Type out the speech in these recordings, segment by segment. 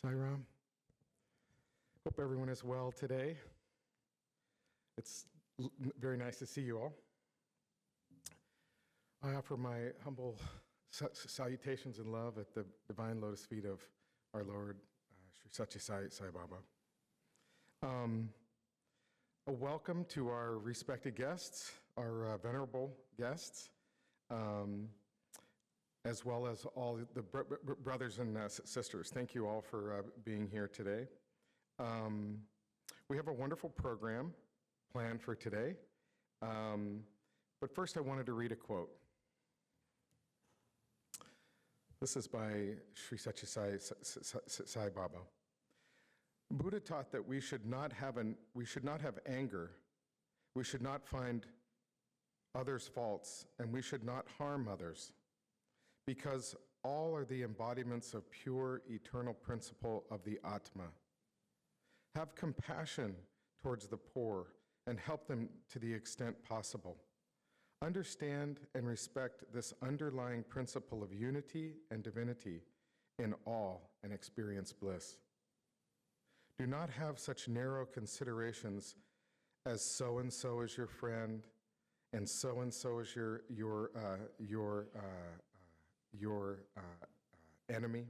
Sai Ram. Hope everyone is well today. It's very nice to see you all. I offer my humble salutations and love at the divine lotus feet of our Lord, Sri Satya Sai Baba. A welcome to our respected guests, our venerable guests, as well as all the brothers and sisters. Thank you all for being here today. We have a wonderful program planned for today, but first I wanted to read a quote. This is by Sri Satya Sai Baba. Buddha taught that we should not have anger, we should not find others' faults, and we should not harm others, because all are the embodiments of pure eternal principle of the Atma. Have compassion towards the poor and help them to the extent possible. Understand and respect this underlying principle of unity and divinity in all and experience bliss. Do not have such narrow considerations as so-and-so is your friend and so-and-so is your enemy,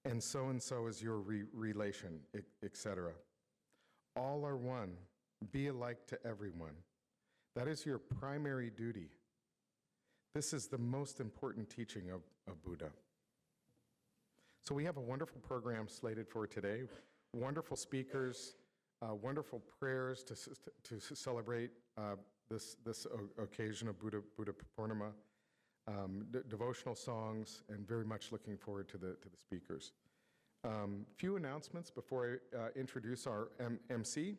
and so is your relation, etc. All are one. Be alike to everyone. That is your primary duty. This is the most important teaching of Buddha. So we have a wonderful program slated for today. Wonderful speakers, wonderful prayers to celebrate this occasion of Buddha Purnima. Devotional songs, and very much looking forward to the speakers. Few announcements before I introduce our MC.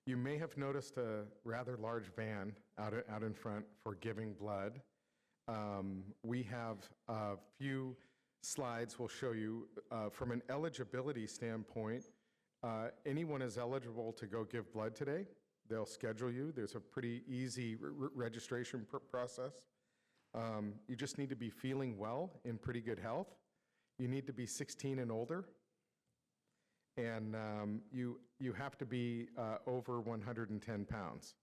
You may have noticed a rather large van out in front for giving blood. We have a few slides we'll show you. From an eligibility standpoint, anyone is eligible to go give blood today. They'll schedule you. There's a pretty easy registration process. You just need to be feeling well, in pretty good health. You need to be 16 and older. And you have to be over 110 pounds.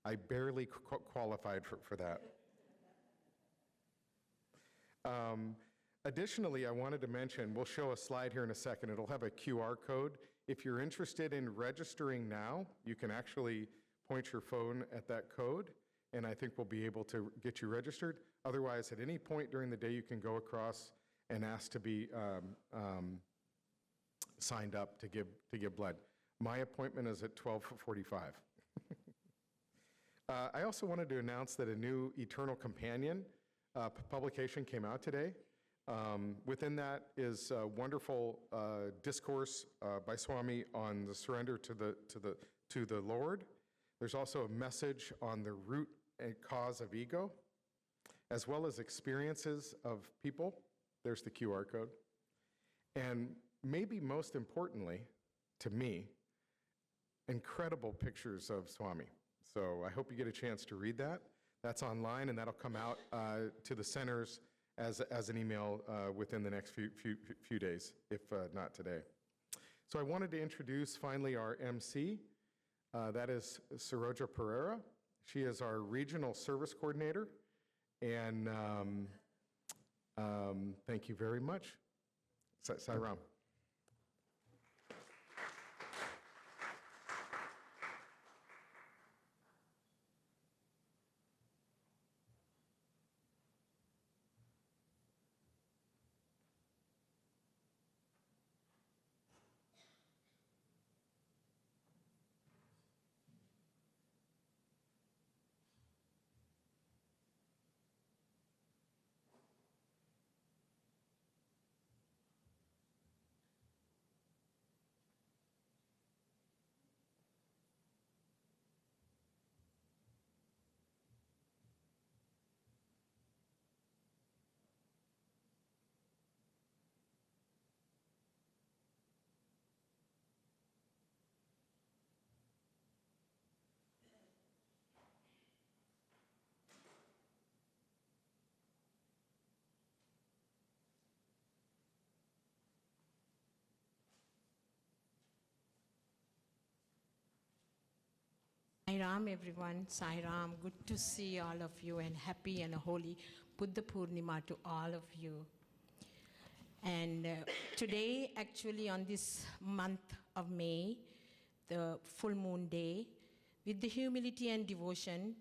I barely qualified for that. Additionally, I wanted to mention, we'll show a slide here in a second. It'll have a QR code. If you're interested in registering now, you can actually point your phone at that code, and I think we'll be able to get you registered. Otherwise, at any point during the day, you can go across and ask to be signed up to give blood. My appointment is at 12:45. I also wanted to announce that a new Eternal Companion publication came out today. Within that is a wonderful discourse by Swami on the surrender to the Lord. There's also a message on the root and cause of ego, as well as experiences of people. There's the QR code. And maybe most importantly, to me, incredible pictures of Swami. So I hope you get a chance to read that. That's online, and that'll come out to the centers as an email within the next few days, if not today. So I wanted to introduce finally our MC. That is Saroja Pereira. She is our regional service coordinator. And thank you very much. Sai Ram. Ram, everyone. Sai Ram. Good to see all of you and happy and a holy Buddha Purnima to all of you. And today, actually, on this month of May, the full moon day, with the humility and devotion,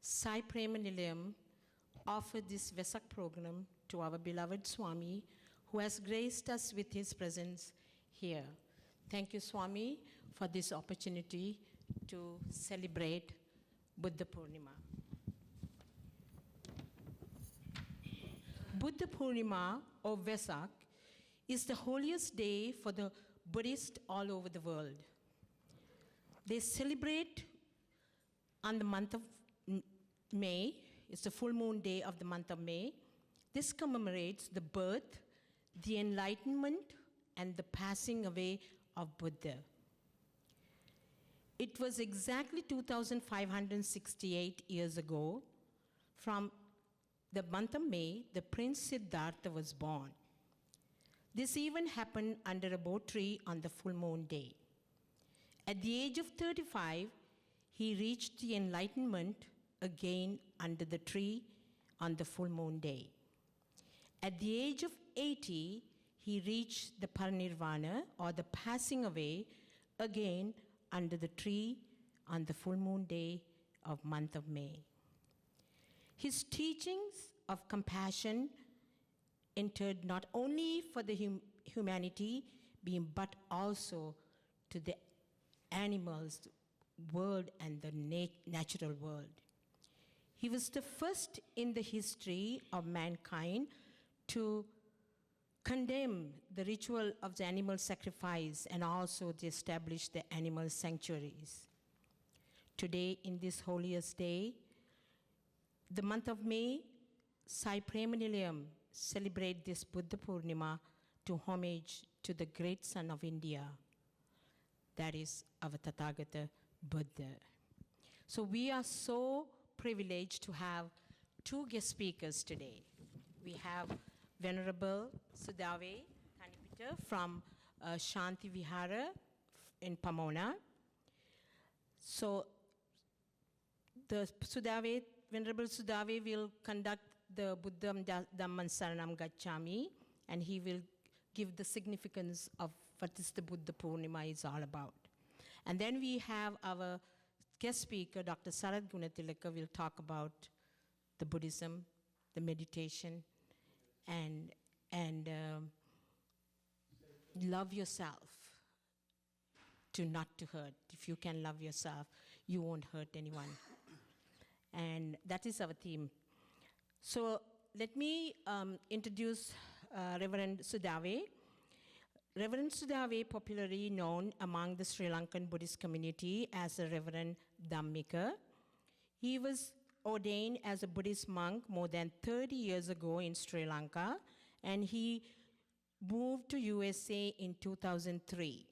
SAI PREMA NILAYAM offered this Vesak program to our beloved Swami, who has graced us with his presence here. Thank you, Swami, for this opportunity to celebrate Buddha Purnima. Buddha Purnima, or Vesak, is the holiest day for the Buddhists all over the world. They celebrate on the month of May. It's the full moon day of the month of May. This commemorates the birth, the enlightenment, and the passing away of Buddha. It was exactly 2,568 years ago, from the month of May, the Prince Siddhartha was born. This even happened under a bo tree on the full moon day. At the age of 35, he reached the enlightenment again under the tree on the full moon day. At the age of 80, he reached the parinirvana, or the passing away, again under the tree on the full moon day of month of May. His teachings of compassion entered not only for the humanity being, but also to the animals world and the natural world. He was the first in the history of mankind to condemn the ritual of the animal sacrifice and also to establish the animal sanctuaries. Today, in this holiest day, the month of May, SAI PREMA NILAYAM celebrate this Buddha Purnima to homage to the great son of India, that is our Tathagata Buddha. So we are so privileged to have two guest speakers today. We have Venerable Sudave Kanipita from Shanti Vihara in Pomona. So the Venerable Sudave will conduct the Buddham Dhamman Saranam Gacchami, and he will give the significance of what is the Buddha Purnima is all about. And then we have our guest speaker, Dr. Sarath Gunatilaka, will talk about the Buddhism, the meditation, and love yourself to not to hurt. If you can love yourself, you won't hurt anyone. And that is our theme. So let me introduce Reverend Sudave. Reverend Sudave, popularly known among the Sri Lankan Buddhist community as a Reverend Dhammika. He was ordained as a Buddhist monk more than 30 years ago in Sri Lanka, and he moved to USA in 2003.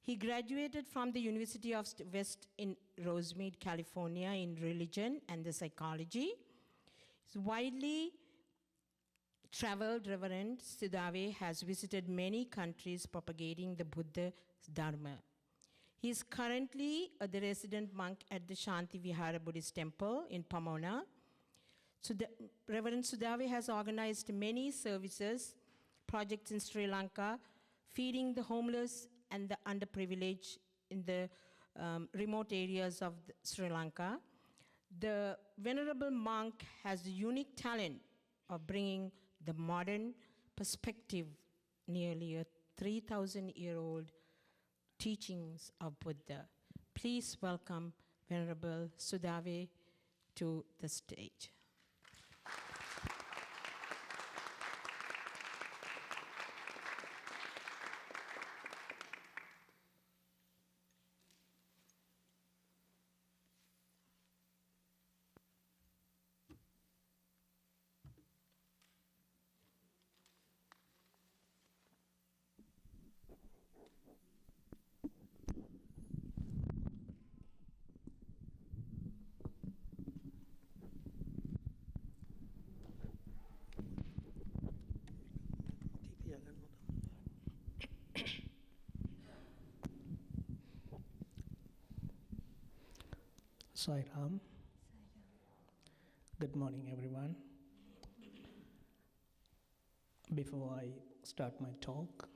He graduated from the University of West in Rosemead, California in religion and the psychology. He's widely traveled Reverend Sudave has visited many countries propagating the Buddha Dharma. He is currently the resident monk at the Shanti Vihara Buddhist Temple in Pomona. Reverend Sudave has organized many services, projects in Sri Lanka, feeding the homeless and the underprivileged in the remote areas of Sri Lanka. The Venerable monk has the unique talent of bringing the modern perspective, nearly a 3,000-year-old teachings of Buddha. Please welcome Venerable Sudave to the stage. Sai Ram. Good morning, everyone. Before I start my talk,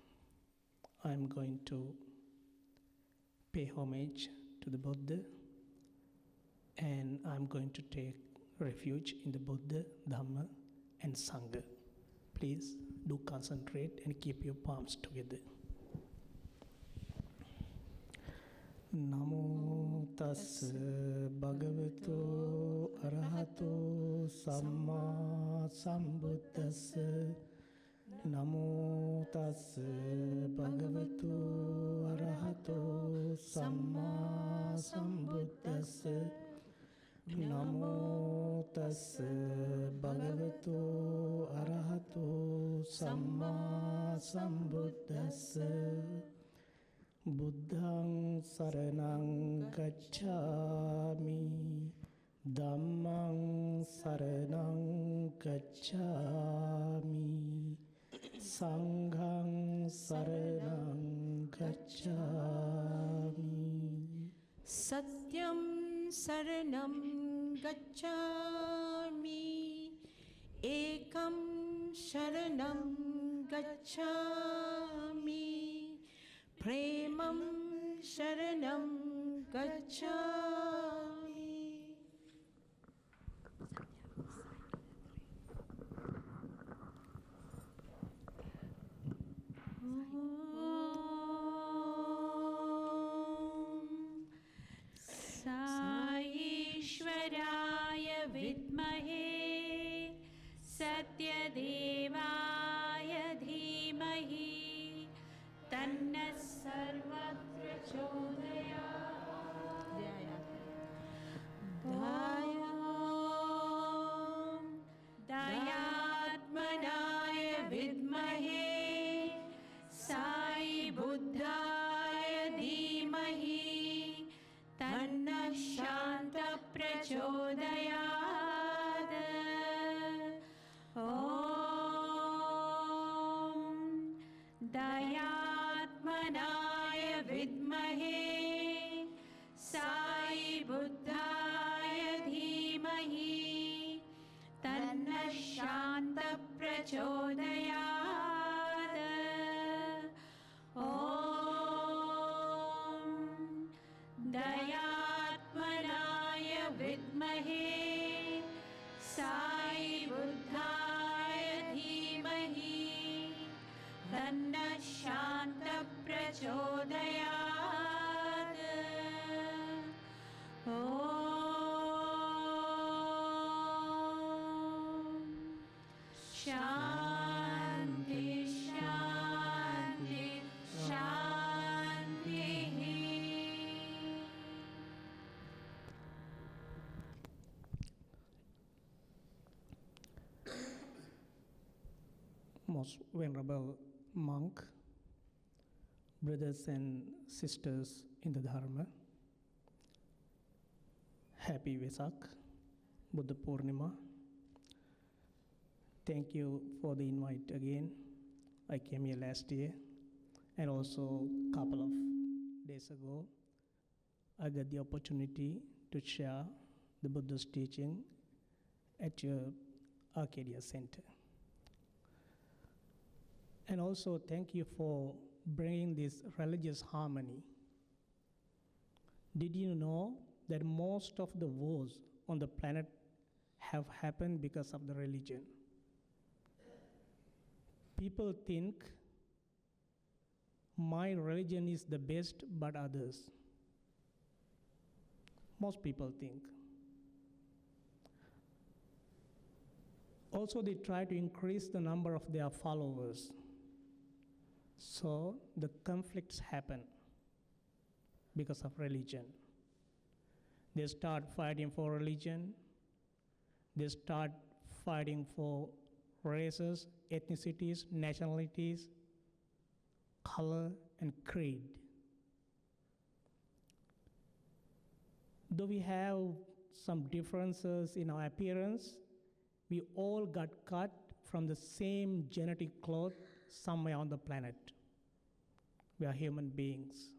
I'm going to pay homage to the Buddha, and I'm going to take refuge in the Buddha, Dhamma, and Sangha. Please do concentrate and keep your palms together. Namo tassa bhagavato arahato samma sambuddhassa. Namo tassa bhagavato arahato samma sambuddhassa. Namo tassa bhagavato arahato samma sambuddhassa. Buddhaṃ saraṇaṃ gacchāmi, Dhammaṃ saraṇaṃ gacchāmi, Sanghaṃ saraṇaṃ gacchāmi. Satyam saranam gacchami, ekam sharanam gacchami, premam sharanam gacchami. साईश्वराय विद्महे सत्यदेवाय धीमहि तन्नः सर्वत्र दयात्मनाय विद्महे साई बुद्धाय धीमहि तन्नः शान्त प्रचोदयात्। ॐ दयात्मनाय विद्महे साई बुद्धाय धीमहि तन्नः शान्त प्रचोदयात्। ॐ दयात्मनाय विद्महे साई बुद्धाय धीमहि तन्नः शान्त प्रचोदयात्। ॐ शान्ति शान्ति शान्तिः। Most Venerable Monk, brothers and sisters in the Dharma, Happy Vesak, Buddha Purnima. Thank you for the invite again. I came here last year, and also a couple of days ago, I got the opportunity to share the Buddha's teaching at your Arcadia Center. And also thank you for bringing this religious harmony. Did you know that most of the wars on the planet have happened because of the religion? People think my religion is the best, but others. Most people think. Also, they try to increase the number of their followers. So the conflicts happen because of religion. They start fighting for religion. They start fighting for races, ethnicities, nationalities, color, and creed. Though we have some differences in our appearance, we all got cut from the same genetic cloth somewhere on the planet. We are human beings.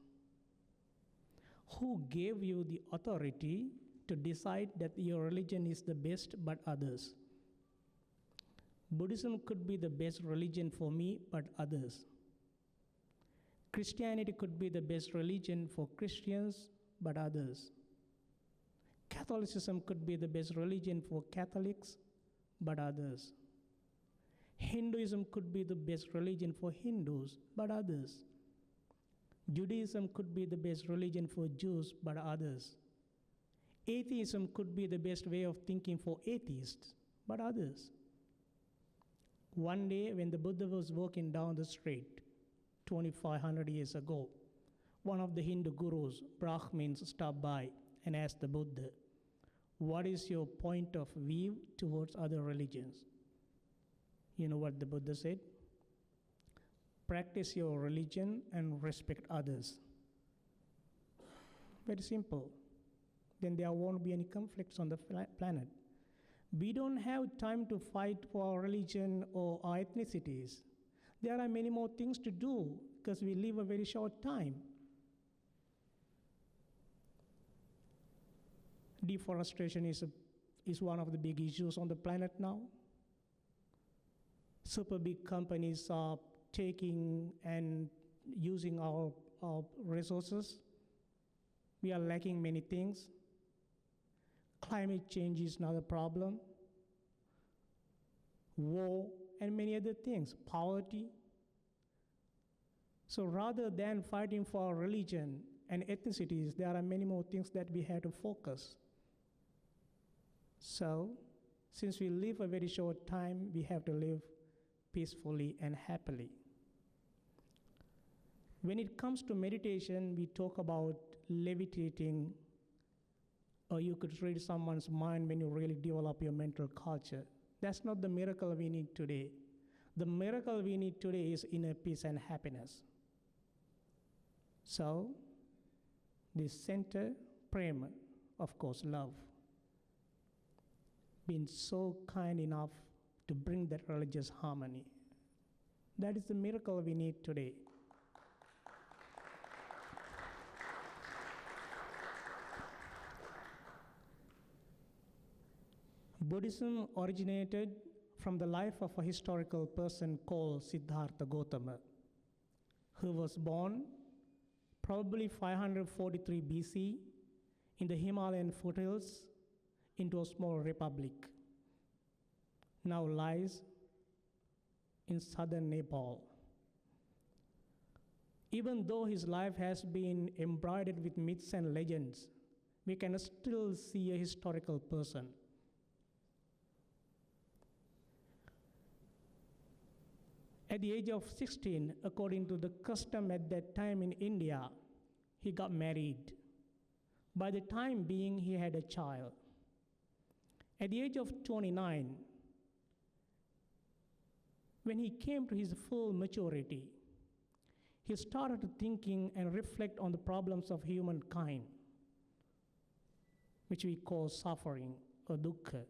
Who gave you the authority to decide that your religion is the best but others. Buddhism could be the best religion for me but others. Christianity could be the best religion for Christians but others. Catholicism could be the best religion for Catholics but others. Hinduism could be the best religion for Hindus but others. Judaism could be the best religion for Jews but others. Atheism could be the best way of thinking for atheists but others. One day when the Buddha was walking down the street 2,500 years ago, one of the Hindu gurus, Brahmins, stopped by and asked the Buddha, "What is your point of view towards other religions?" You know what the Buddha said? "Practice your religion and respect others." Very simple. Then there won't be any conflicts on the planet. We don't have time to fight for our religion or our ethnicities. There are many more things to do because we live a very short time. Deforestation is one of the big issues on the planet now. Super big companies are taking and using our resources. We are lacking many things. Climate change is another problem. War and many other things. Poverty. So rather than fighting for our religion and ethnicities, there are many more things that we have to focus. So, since we live a very short time, we have to live peacefully and happily. When it comes to meditation, we talk about levitating, or you could read someone's mind when you really develop your mental culture. That's not the miracle we need today. The miracle we need today is inner peace and happiness. So, the center, prema, of course, love, been so kind enough to bring that religious harmony. That is the miracle we need today. Buddhism originated from the life of a historical person called Siddhartha Gautama, who was born probably 543 BC in the Himalayan foothills into a small republic, now lies in southern Nepal. Even though his life has been embroidered with myths and legends, we can still see a historical person. At the age of 16, according to the custom at that time in India, he got married. By the time being, he had a child. At the age of 29, when he came to his full maturity, he started thinking and reflect on the problems of humankind, which we call suffering or dukkha.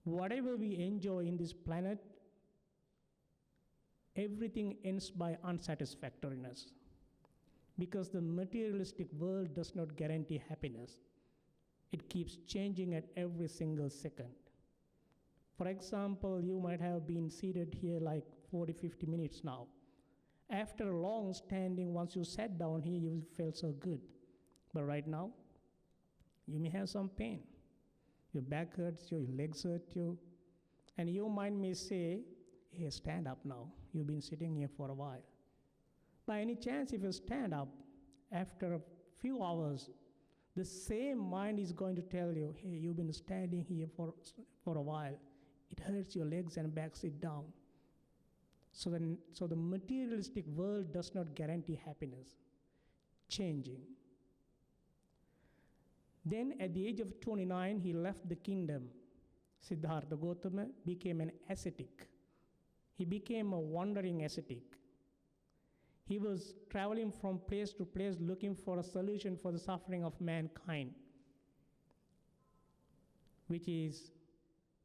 Whatever we enjoy in this planet, everything ends by unsatisfactoriness, because the materialistic world does not guarantee happiness. It keeps changing at every single second. For example, you might have been seated here like 40, 50 minutes now. After a long standing, once you sat down here, you felt so good. But right now, you may have some pain. Your back hurts you, your legs hurt you, and your mind may say, "Hey, stand up now. You've been sitting here for a while." By any chance, if you stand up, after a few hours, the same mind is going to tell you, "Hey, you've been standing here for a while. It hurts your legs and back, sit down." So the materialistic world does not guarantee happiness. Changing. Then at the age of 29, he left the kingdom. Siddhartha Gautama became an ascetic. He became a wandering ascetic. He was traveling from place to place looking for a solution for the suffering of mankind, which is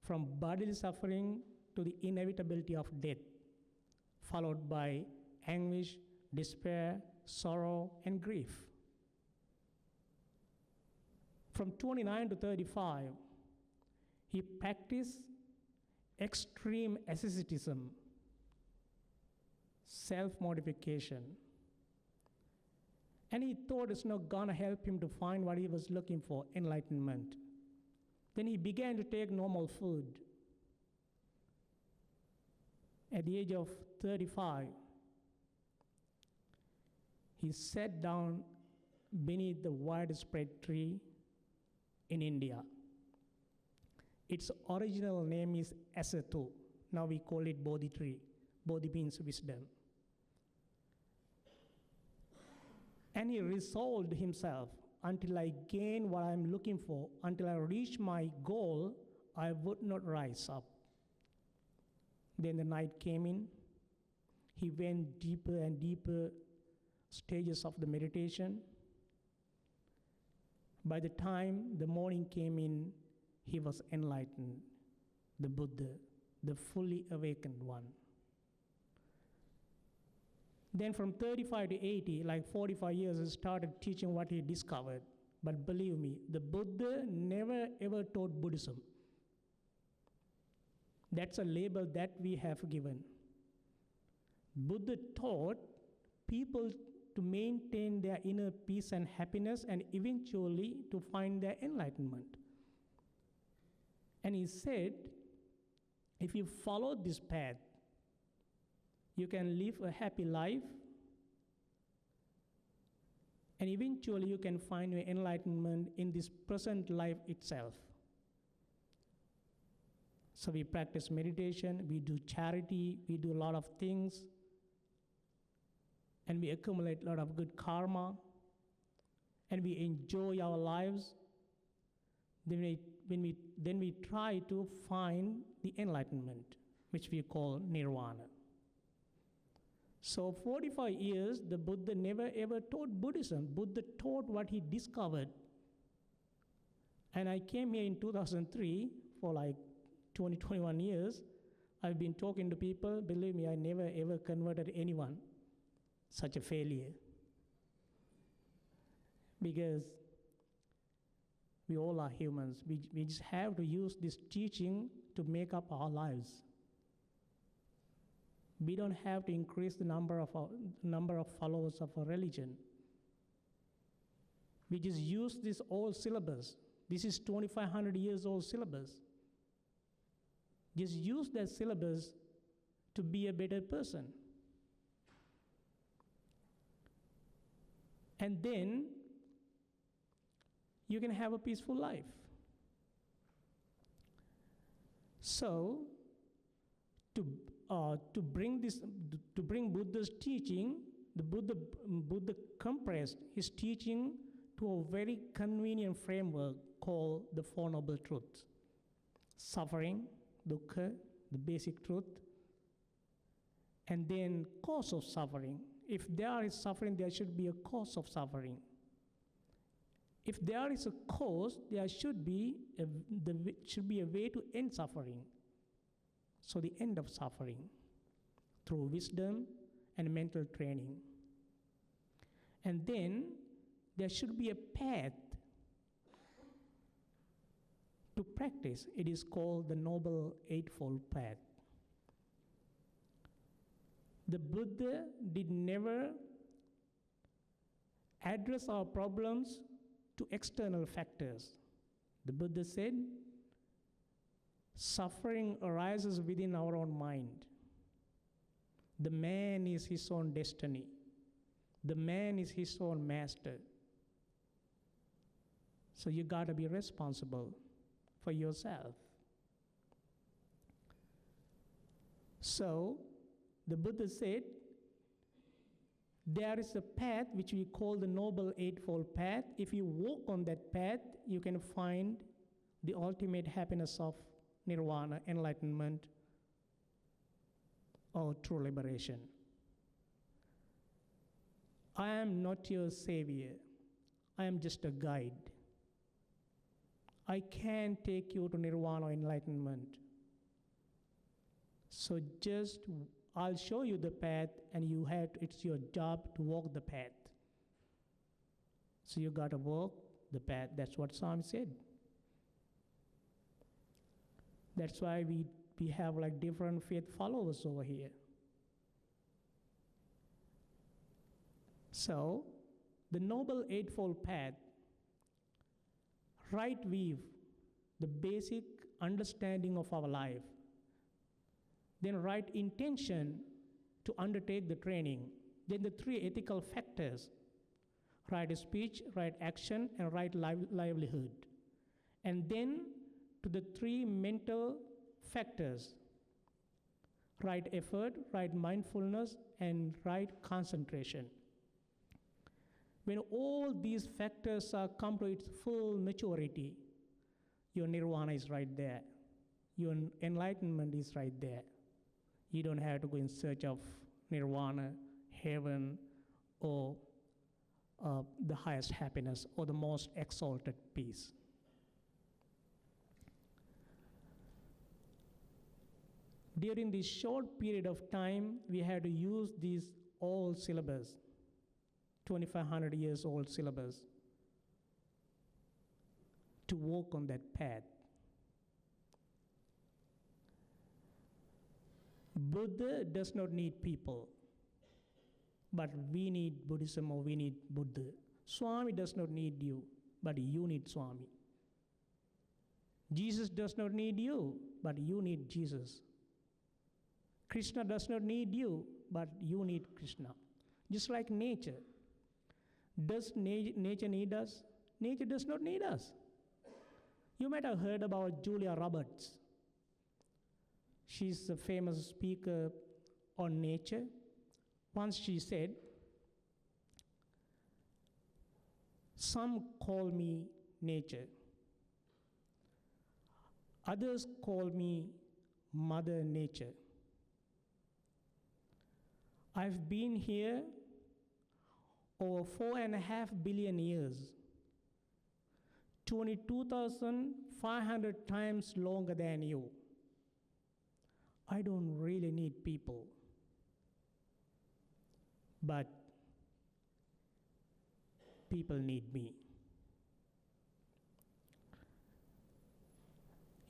from bodily suffering to the inevitability of death, followed by anguish, despair, sorrow, and grief. From 29 to 35, he practiced extreme asceticism, self-mortification. And he thought it's not gonna help him to find what he was looking for, enlightenment. Then he began to take normal food. At the age of 35, he sat down beneath the widespread tree in India. Its original name is Asatu. Now we call it Bodhi tree. Bodhi means wisdom. And he resolved himself, until I gain what I'm looking for, until I reach my goal, I would not rise up. Then the night came in. He went deeper and deeper stages of the meditation. By the time the morning came in, he was enlightened, the Buddha, the fully awakened one. Then from 35 to 80, like 45 years, he started teaching what he discovered. But believe me, the Buddha never ever taught Buddhism. That's a label that we have given. Buddha taught people to maintain their inner peace and happiness and eventually to find their enlightenment. And he said, if you follow this path, you can live a happy life, and eventually you can find your enlightenment in this present life itself. So we practice meditation, we do charity, we do a lot of things, and we accumulate a lot of good karma, and we enjoy our lives. Then we try to find the enlightenment, which we call nirvana. So 45 years, the Buddha never ever taught Buddhism. Buddha taught what he discovered. And I came here in 2003 for like 21 years. I've been talking to people. Believe me, I never ever converted anyone. Such a failure. Because we all are humans. We just have to use this teaching to make up our lives. We don't have to increase the number of followers of a religion. We just use this old syllabus. This is 2,500 years old syllabus. Just use that syllabus to be a better person. And then you can have a peaceful life. So, to bring Buddha's teaching, the Buddha compressed his teaching to a very convenient framework called the Four Noble Truths: suffering, dukkha, the basic truth, and then cause of suffering. If there is suffering, there should be a cause of suffering. If there is a cause, there should be a way to end suffering. So the end of suffering through wisdom and mental training. And then there should be a path to practice. It is called the Noble Eightfold Path. The Buddha did never address our problems to external factors. The Buddha said, suffering arises within our own mind. The man is his own destiny. The man is his own master. So you gotta be responsible for yourself. So the Buddha said, there is a path which we call the Noble Eightfold Path. If you walk on that path, you can find the ultimate happiness of nirvana, enlightenment, or true liberation. I am not your savior. I am just a guide. I can't take you to nirvana or enlightenment. So I'll show you the path, and it's your job to walk the path. So you gotta walk the path. That's what Swami said. That's why we have like different faith followers over here. So, the Noble Eightfold Path, right weave, the basic understanding of our life, then right intention to undertake the training, then the three ethical factors, right speech, right action, and right livelihood. And then to the three mental factors, right effort, right mindfulness, and right concentration. When all these factors are come to its full maturity, your nirvana is right there. Your enlightenment is right there. You don't have to go in search of nirvana, heaven, or the highest happiness, or the most exalted peace. During this short period of time, we had to use these old syllabus, 2,500 years old syllabus, to walk on that path. Buddha does not need people, but we need Buddhism or we need Buddha. Swami does not need you, but you need Swami. Jesus does not need you, but you need Jesus. Krishna does not need you, but you need Krishna. Just like nature. Does nature need us? Nature does not need us. You might have heard about Julia Roberts. She's a famous speaker on nature. Once she said, "Some call me nature. Others call me Mother Nature. I've been here over 4.5 billion years, 22,500 times longer than you. I don't really need people, but people need me.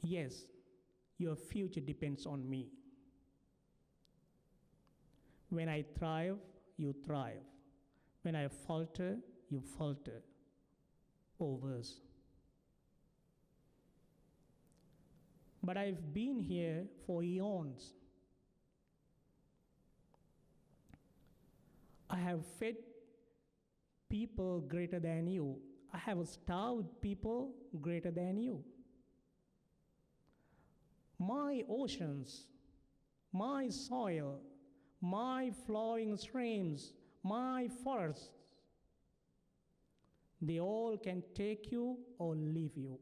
Yes, your future depends on me. When I thrive, you thrive. When I falter, you falter, or worse. But I've been here for eons. I have fed people greater than you. I have starved people greater than you. My oceans, my soil, my flowing streams, my forests, they all can take you or leave you.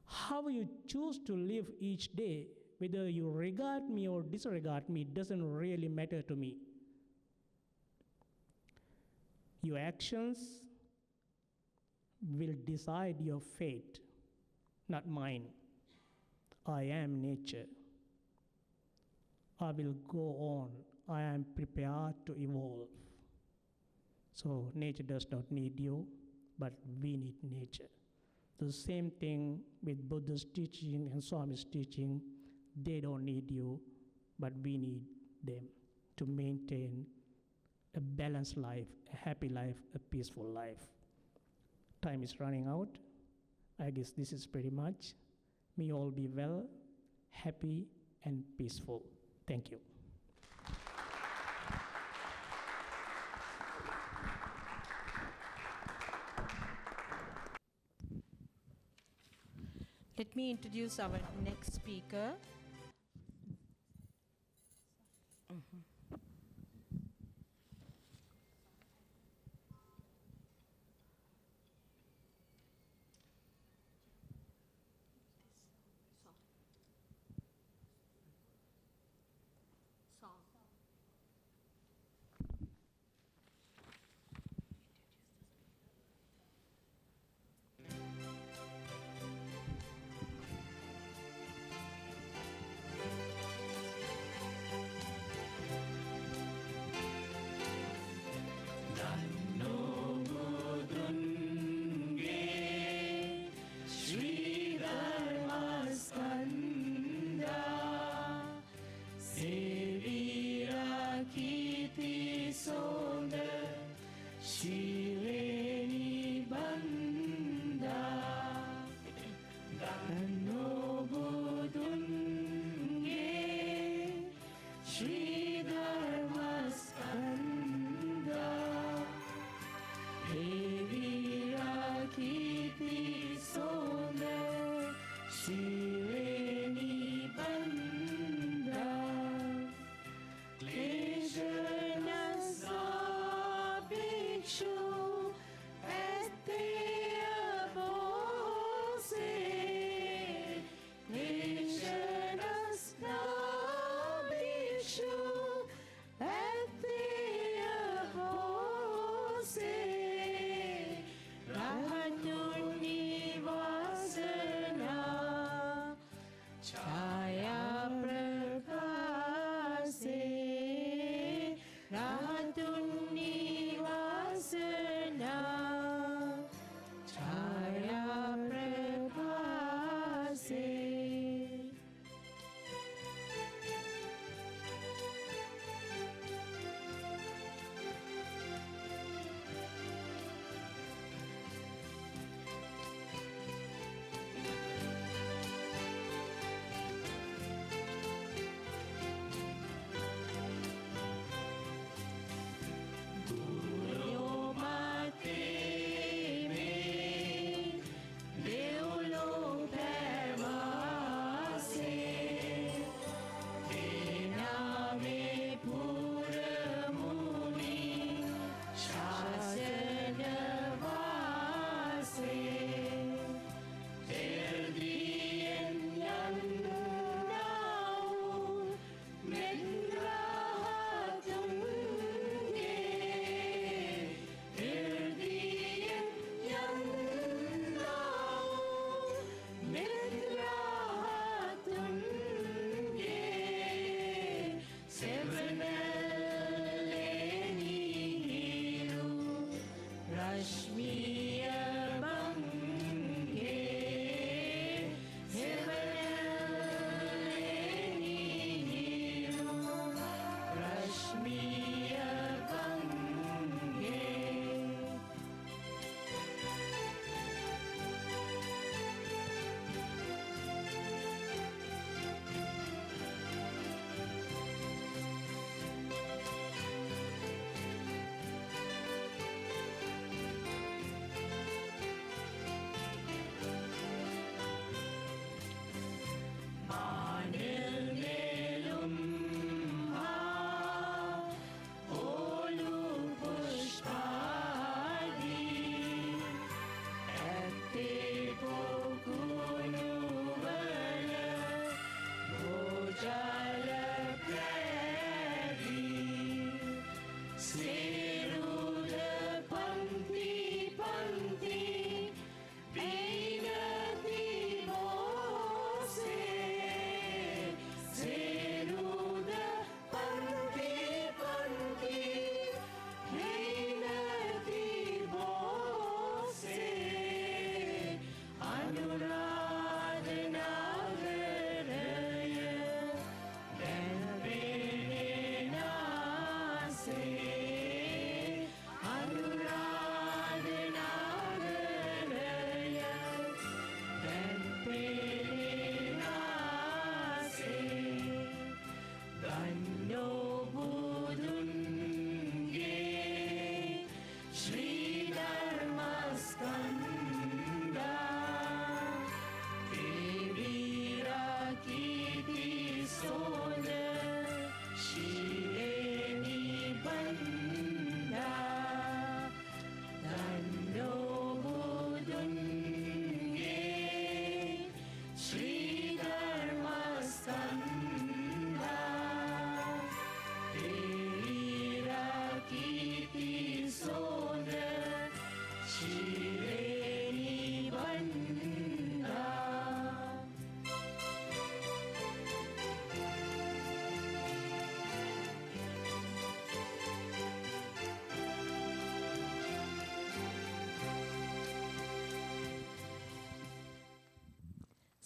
How you choose to live each day, whether you regard me or disregard me, doesn't really matter to me. Your actions will decide your fate, not mine. I am nature. I will go on. I am prepared to evolve. So nature does not need you, but we need nature. The same thing with Buddha's teaching and Swami's teaching. They don't need you, but we need them to maintain a balanced life, a happy life, a peaceful life. Time is running out. I guess this is pretty much. May all be well, happy, and peaceful. Thank you. Let me introduce our next speaker.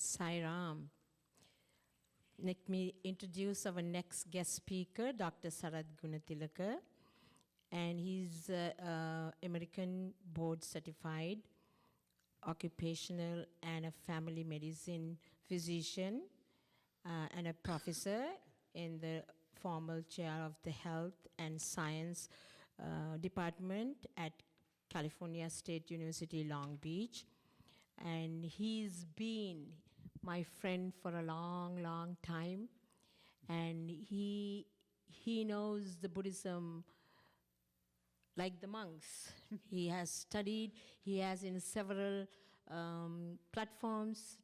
Sai Ram. Let me introduce our next guest speaker, Dr. Sarath Gunatilaka, and he's American board certified occupational and a family medicine physician and a professor in the formal chair of the health and science department at California State University, Long Beach. And he's been my friend for a long, long time. And he knows the Buddhism like the monks. He has studied, he has in several platforms,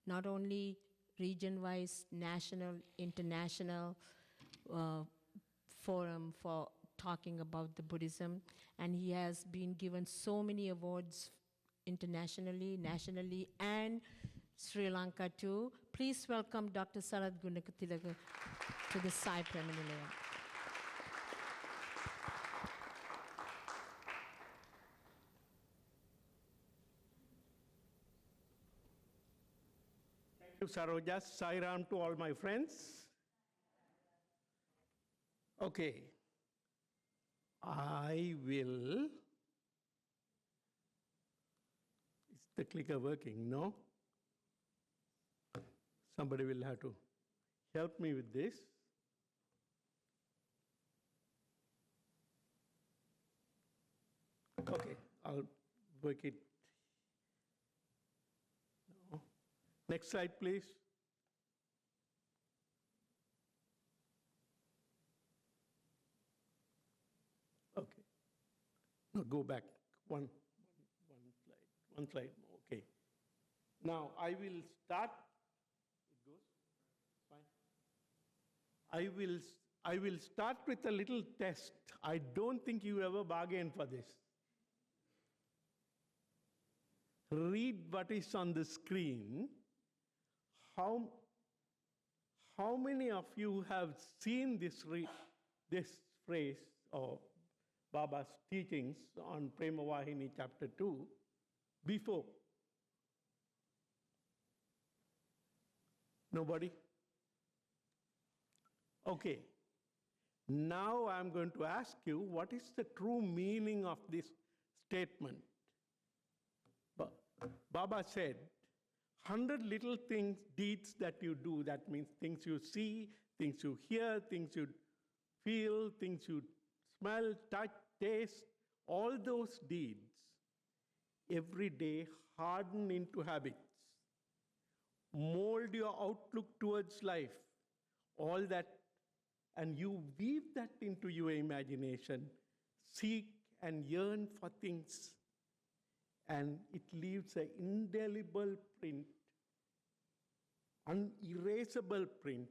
not only region-wise, national, international forum for talking about the Buddhism. And he has been given so many awards internationally, nationally, and Sri Lanka too. Please welcome Dr. Sarath Gunatilaka to the SAI Prema Nilayam. Thank you, Saroja. Sai Ram to all my friends. Okay. I will. Is the clicker working? No? Somebody will have to help me with this. Okay, I'll work it. No. Next slide, please. Okay. No, go back one slide more. Okay. Now I will start. It goes fine. I will start with a little test. I don't think you ever bargained for this. Read what is on the screen. How many of you have seen this phrase or Baba's teachings on Prema Vahini chapter 2 before? Nobody? Okay. Now I'm going to ask you, what is the true meaning of this statement? Baba said, 100 little things, deeds that you do, that means things you see, things you hear, things you feel, things you smell, touch, taste, all those deeds every day harden into habits, mold your outlook towards life, all that, and you weave that into your imagination, seek and yearn for things, and it leaves an indelible print, unerasable print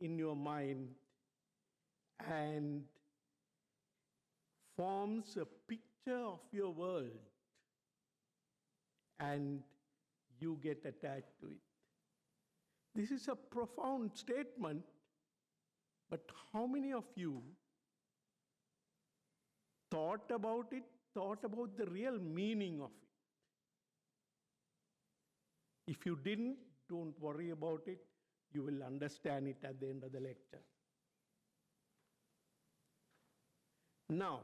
in your mind, and forms a picture of your world, and you get attached to it. This is a profound statement, but how many of you thought about it, thought about the real meaning of it? If you didn't, don't worry about it. You will understand it at the end of the lecture. Now,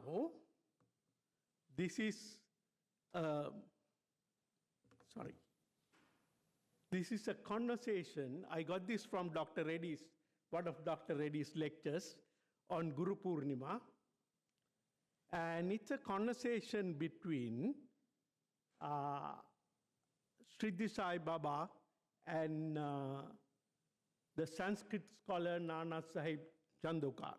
this is This is a conversation. I got this from one of Dr. Reddy's lectures on Guru Purnima. And it's a conversation between Sridhar Sai Baba and the Sanskrit scholar Nana Sahib Chandokar.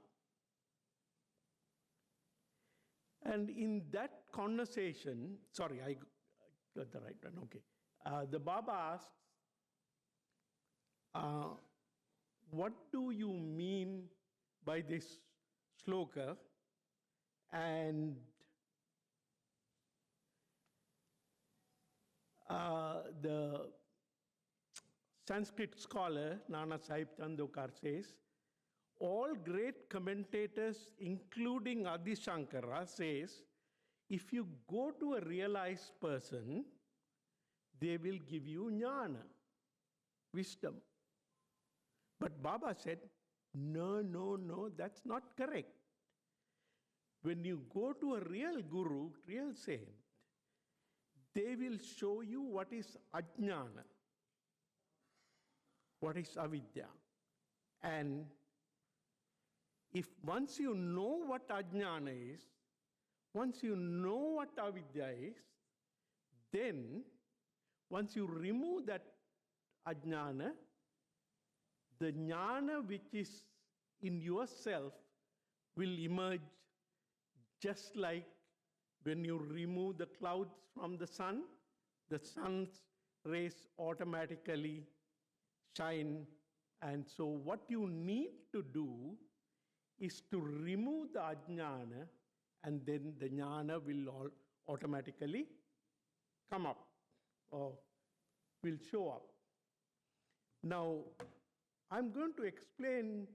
And in that conversation, sorry, I got the right one, okay. The Baba asks, what do you mean by this sloka? And the Sanskrit scholar, Nana Sahib Chandokar, says, all great commentators, including Adi Shankara, says, if you go to a realized person, they will give you jnana. wisdom. But Baba said, no, no, no, that's not correct. When you go to a real guru, real saint, they will show you what is ajnana, what is avidya. And if once you know what ajnana is, once you know what avidya is, then once you remove that ajnana, the jnana which is in yourself will emerge just like when you remove the clouds from the sun's rays automatically shine. And so what you need to do is to remove the ajnana, and then the jnana will automatically come up or will show up. Now, I'm going to explain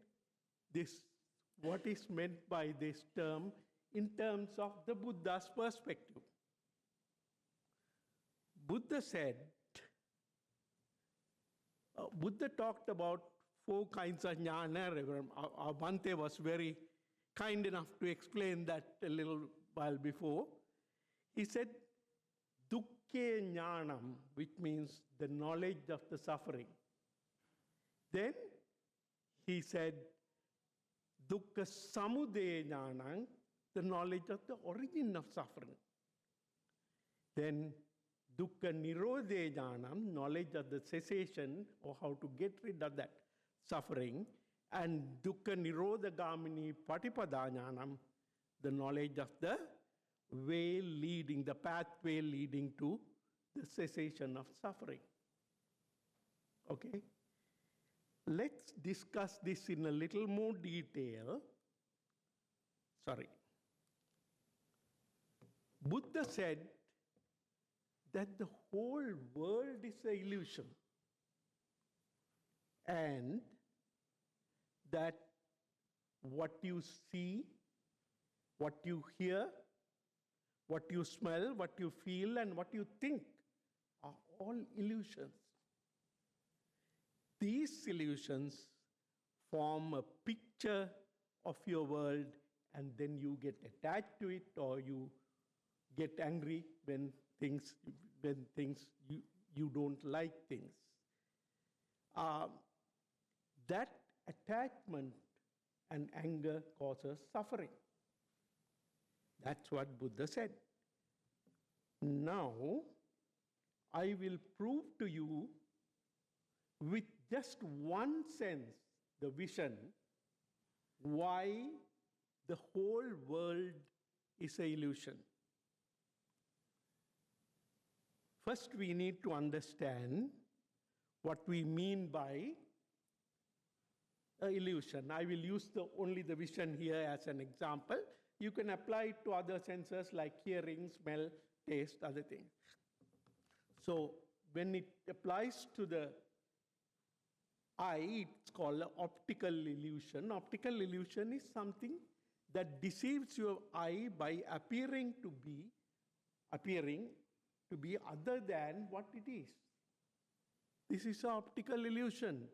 this, what is meant by this term in terms of the Buddha's perspective. Buddha said, Buddha talked about 4 kinds of jnana. Bhante was very kind enough to explain that a little while before. He said, dukkhe jnanam, which means the knowledge of the suffering. Then he said, dukkha samudaya jnanam, the knowledge of the origin of suffering. Then dukkha nirodha jnanam, knowledge of the cessation or how to get rid of that suffering. And dukkha nirodha gamini patipada jnanam, the knowledge of the way leading, the pathway leading to the cessation of suffering. Okay? Let's discuss this in a little more detail. Sorry. Buddha said that the whole world is an illusion, and that what you see, what you hear, what you smell, what you feel, and what you think are all illusions. These illusions form a picture of your world, and then you get attached to it, or you get angry when you don't like things. That attachment and anger causes suffering. That's what Buddha said. Now, I will prove to you with just one sense, the vision, why the whole world is an illusion. First, we need to understand what we mean by an illusion. I will use only the vision here as an example. You can apply it to other senses like hearing, smell, taste, other things. So when it applies to the eye, it's called an optical illusion. Optical illusion is something that deceives your eye by appearing to be other than what it is. This is an optical illusion.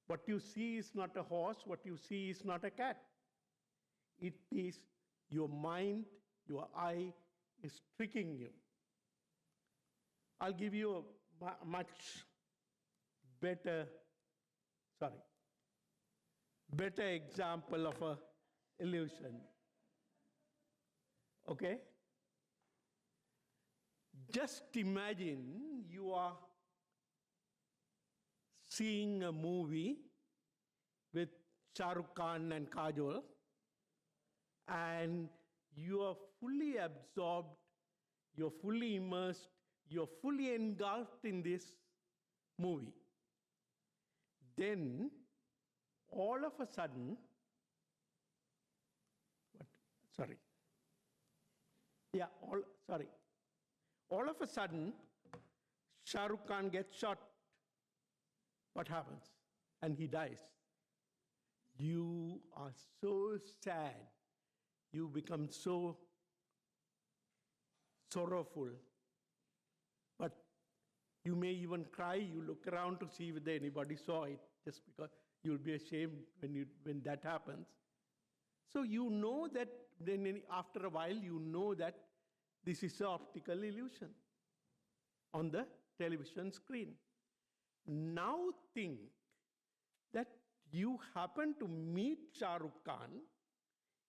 What you see is not a horse, what you see is not a cat. It is your mind, your eye is tricking you. I'll give you a much better example of an illusion. Okay? Just imagine you are seeing a movie with Shah Rukh Khan and Kajol, and you are fully absorbed, you're fully immersed, you're fully engulfed in this movie. Then, all of a sudden, all of a sudden, Shah Rukh Khan gets shot. What happens? And he dies. You are so sad. You become so sorrowful. But You may even cry, you look around to see whether anybody saw it, just because you'll be ashamed when that happens. So you know that, then after a while, you know that this is an optical illusion on the television screen. Now think that you happen to meet Shah Rukh Khan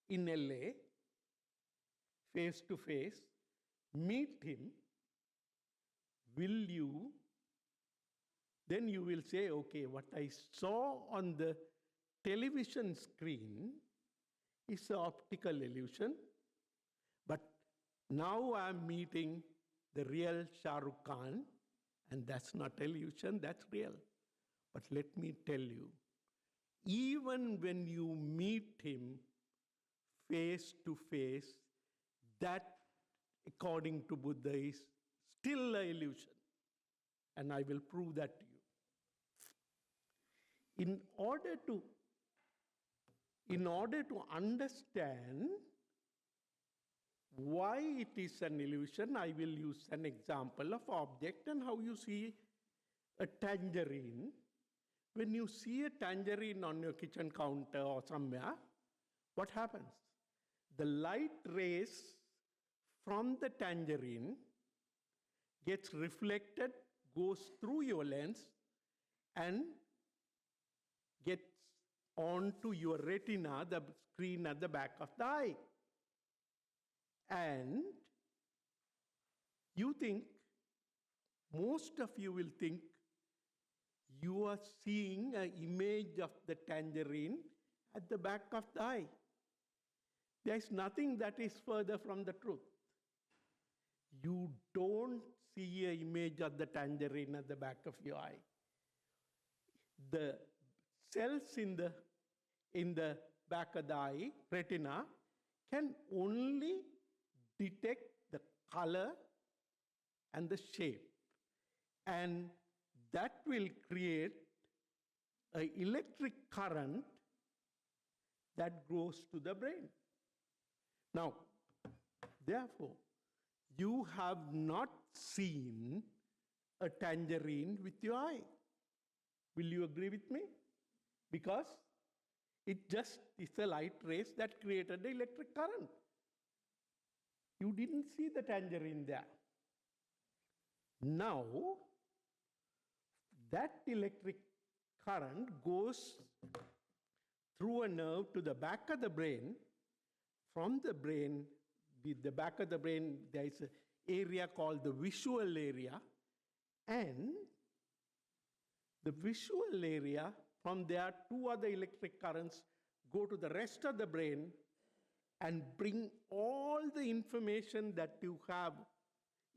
in LA, face to face, meet him, then you will say, okay, what I saw on the television screen is an optical illusion, but now I'm meeting the real Shah Rukh Khan, and that's not illusion, that's real. But let me tell you, even when you meet him face to face, that, according to Buddha, is still an illusion. And I will prove that to you. In order to understand why it is an illusion, I will use an example of object and how you see a tangerine. When you see a tangerine on your kitchen counter or somewhere, what happens? The light rays from the tangerine gets reflected, goes through your lens, and gets onto your retina, the screen at the back of the eye. And you think, most of you will think, you are seeing an image of the tangerine at the back of the eye. There is nothing that is further from the truth. You don't see an image of the tangerine at the back of your eye. The cells in the back of the eye, retina, can only detect the color and the shape. And that will create an electric current that goes to the brain. Now, therefore, you have not seen a tangerine with your eye. Will you agree with me? Because it just is a light rays that created the electric current. You didn't see the tangerine there. Now, that electric current goes through a nerve to the back of the brain. From the brain, with the back of the brain, there is an area called the visual area. And the visual area, from there, two other electric currents go to the rest of the brain and bring all the information that you have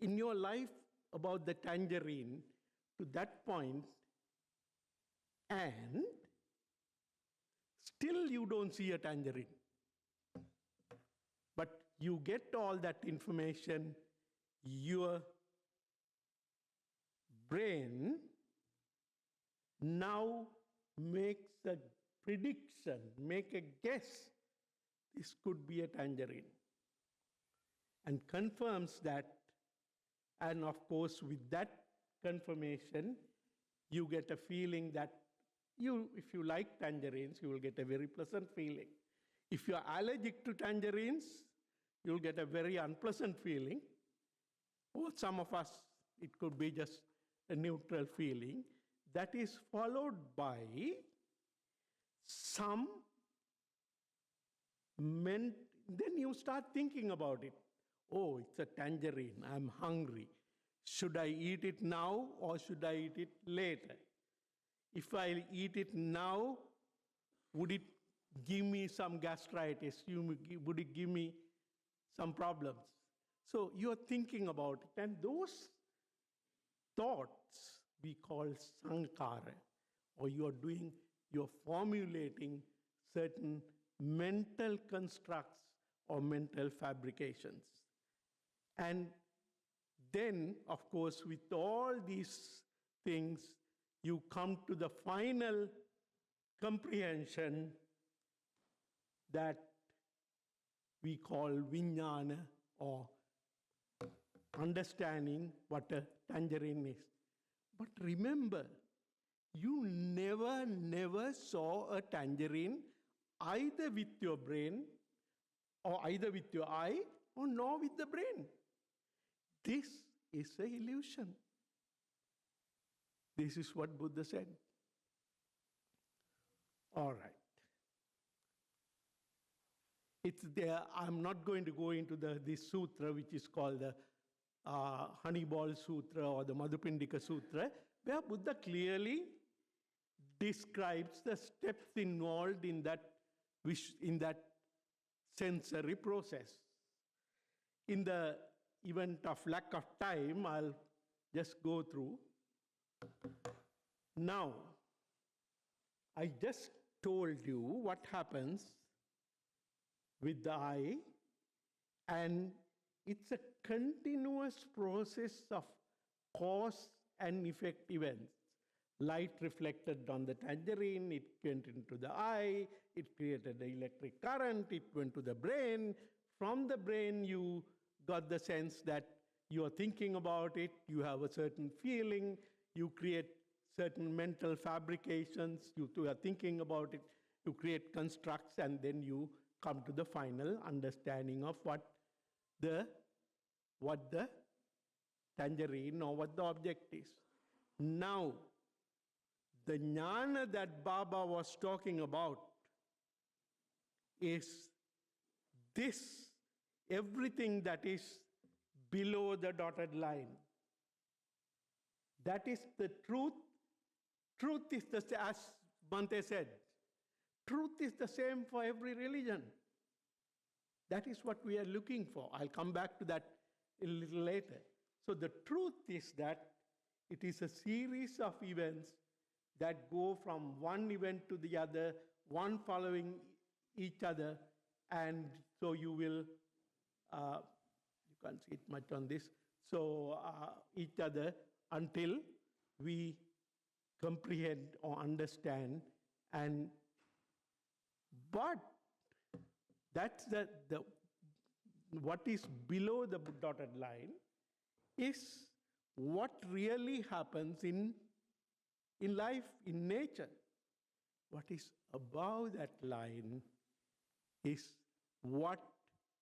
in your life about the tangerine to that point, and still you don't see a tangerine. But you get all that information, your brain now makes a prediction, make a guess, this could be a tangerine, and confirms that. And of course, with that confirmation, you get a feeling that if you like tangerines, you will get a very pleasant feeling. If you are allergic to tangerines, you'll get a very unpleasant feeling. Or some of us, it could be just a neutral feeling. That is followed by some then you start thinking about it. Oh, it's a tangerine, I'm hungry. Should I eat it now or should I eat it later? If I eat it now, would it give me some gastritis? Would it give me some problems? So you're thinking about it, and those thoughts we call sankhara, or you're formulating certain mental constructs or mental fabrications. And then, of course, with all these things, you come to the final comprehension that we call vijnana, or understanding what a tangerine is. But remember, you never saw a tangerine either with your brain or either with your eye or nor with the brain. This is an illusion. This is what Buddha said. All right. It's there. I'm not going to go into this sutra, which is called the Honeyball Sutra or the Madhupindika Sutra, where Buddha clearly describes the steps involved in that sensory process. In the event of lack of time, I'll just go through. Now, I just told you what happens with the eye, and it's a continuous process of cause and effect events. Light reflected on the tangerine, it went into the eye, it created the electric current, it went to the brain. From the brain, you got the sense that you are thinking about it, you have a certain feeling, you create certain mental fabrications, you are thinking about it, you create constructs, and then you come to the final understanding of what the tangerine or what the object is. Now, the jnana that Baba was talking about is this, everything that is below the dotted line. That is the truth. Truth is the same, as Bhante said, truth is the same for every religion. That is what we are looking for. I'll come back to that a little later. So the truth is that it is a series of events that go from one event to the other, one following each other, and so you will, you can't see it much on this, so each other until we comprehend or understand. And but that's what is below the dotted line is what really happens in life, in nature. What is above that line is what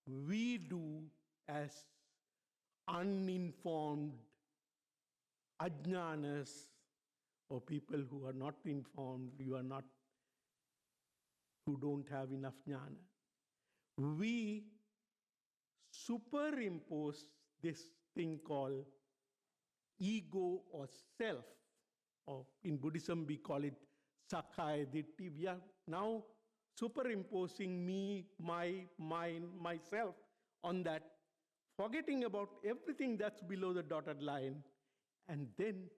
we do as uninformed ajnanas, or people who are not informed, who don't have enough jnana. We superimpose this thing called ego or self, or in Buddhism we call it Sakkaya Ditthi. We are now superimposing me, my mind, myself on that, forgetting about everything that's below the dotted line, and then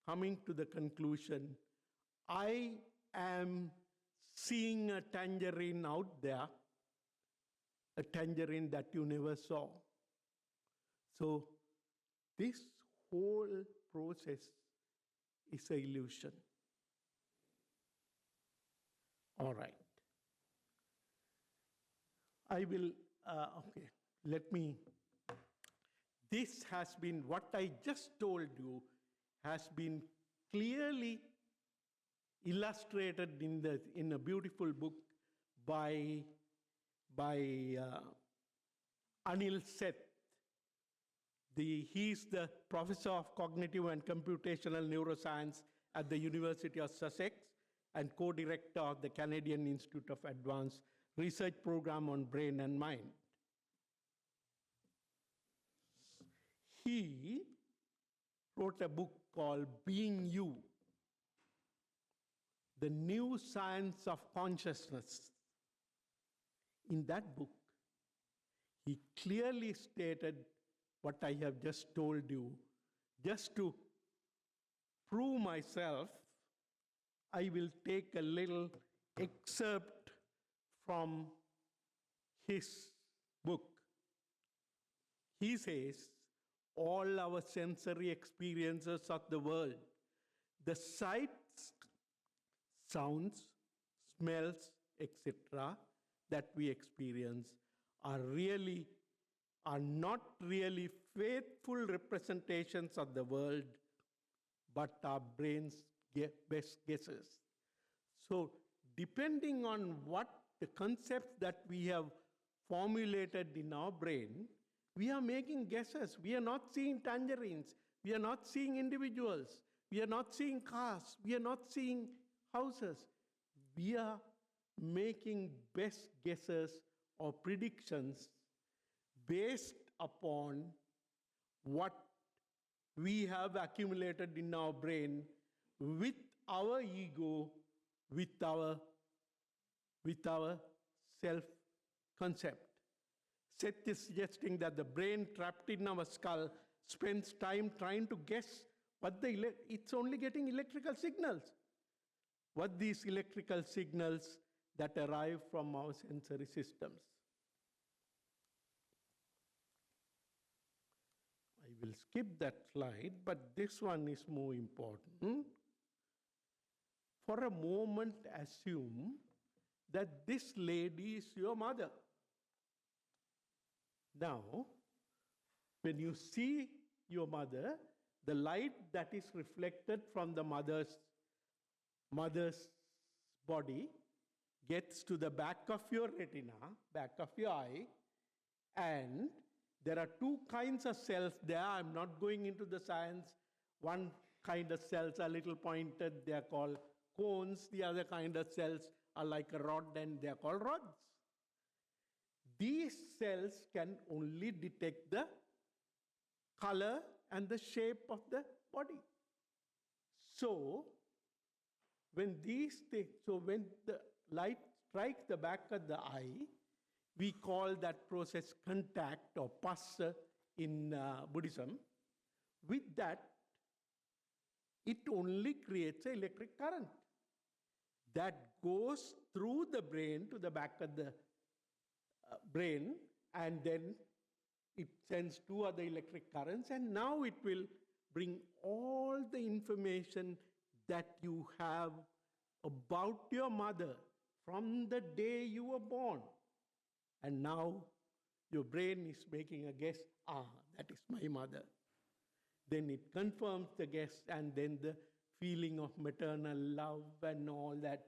coming to the conclusion, I am seeing a tangerine out there, a tangerine that you never saw. So this whole process is an illusion. All right. I will, okay, let me, this has been, what I just told you has been clearly illustrated in a beautiful book by Anil Seth. He's the professor of cognitive and computational neuroscience at the University of Sussex and co-director of the Canadian Institute of Advanced Research Program on Brain and Mind. He wrote a book called Being You, The New Science of Consciousness. In that book, he clearly stated what I have just told you. Just to prove myself, I will take a little excerpt from his book. He says, all our sensory experiences of the world, the sights, sounds, smells, etc., that we experience are not really faithful representations of the world, but our brains best guesses. So depending on what the concepts that we have formulated in our brain, we are making guesses. We are not seeing tangerines. We are not seeing individuals. We are not seeing cars. We are not seeing houses. We are making best guesses or predictions based upon what we have accumulated in our brain with our ego, with our self-concept. Seth is suggesting that the brain trapped in our skull spends time trying to guess what it's only getting electrical signals. What these electrical signals that arrive from our sensory systems. I will skip that slide, but this one is more important. For a moment, assume that this lady is your mother. Now, when you see your mother, the light that is reflected from the mother's body gets to the back of your retina, back of your eye, and there are two kinds of cells there. I'm not going into the science. One kind of cells are little pointed, they are called cones. The other kind of cells are like a rod, and they are called rods. These cells can only detect the color and the shape of the body. So when the light strikes the back of the eye, we call that process contact or passa in Buddhism. With that, it only creates an electric current that goes through the brain to the back of the brain, and then it sends two other electric currents, and now it will bring all the information that you have about your mother from the day you were born. And now your brain is making a guess, that is my mother. Then it confirms the guess, and then the feeling of maternal love and all that.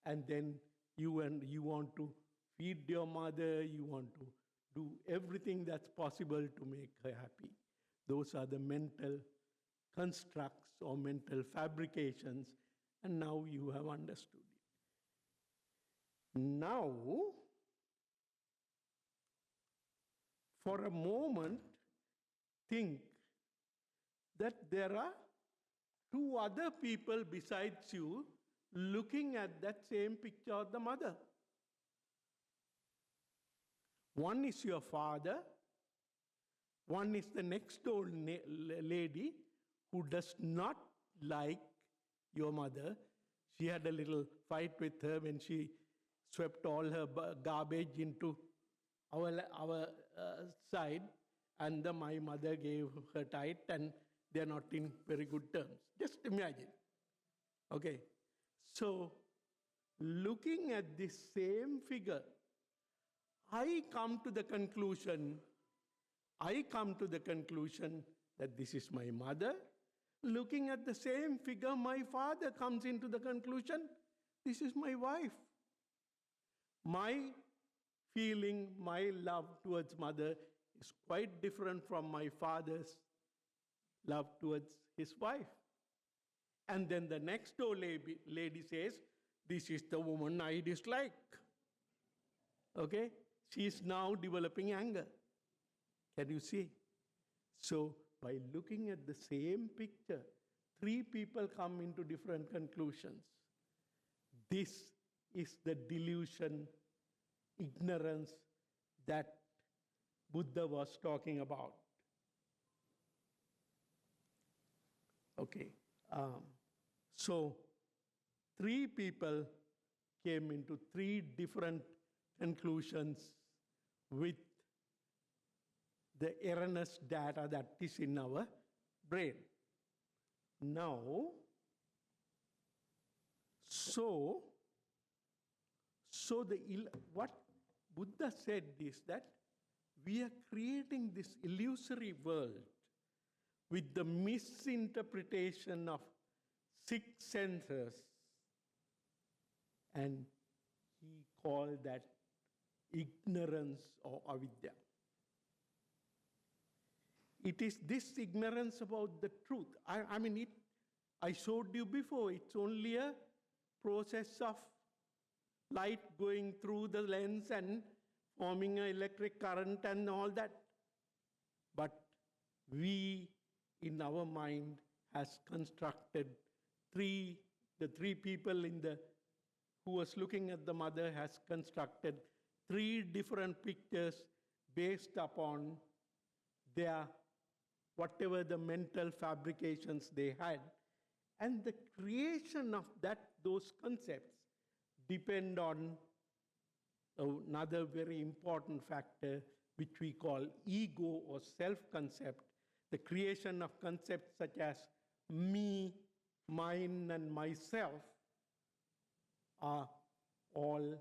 And then you want to feed your mother, you want to do everything that's possible to make her happy. Those are the mental constructs or mental fabrications, and now you have understood it. Now, for a moment, think that there are two other people besides you looking at that same picture of the mother. One is your father, one is the next door lady who does not like your mother. She had a little fight with her when she swept all her garbage into our side, and my mother gave her tight, and they're not in very good terms. Just imagine. Okay. So, looking at this same figure, I come to the conclusion that this is my mother. Looking at the same figure, my father comes into the conclusion, this is my wife. My feeling, my love towards mother is quite different from my father's love towards his wife. And then the next door lady says, this is the woman I dislike. Okay? She is now developing anger. Can you see? So, by looking at the same picture, three people come into different conclusions. This is the delusion, ignorance that Buddha was talking about. Okay. So, three people came into three different conclusions with the erroneous data that is in our brain. Now, what Buddha said is that we are creating this illusory world with the misinterpretation of six senses, and he called that ignorance or avidya. It is this ignorance about the truth. I showed you before, it's only a process of light going through the lens and forming an electric current and all that. But we, in our mind, has constructed the three people who was looking at the mother has constructed three different pictures based upon their whatever the mental fabrications they had. And the creation of those concepts depend on another very important factor, which we call ego or self-concept. The creation of concepts such as me, mine, and myself are all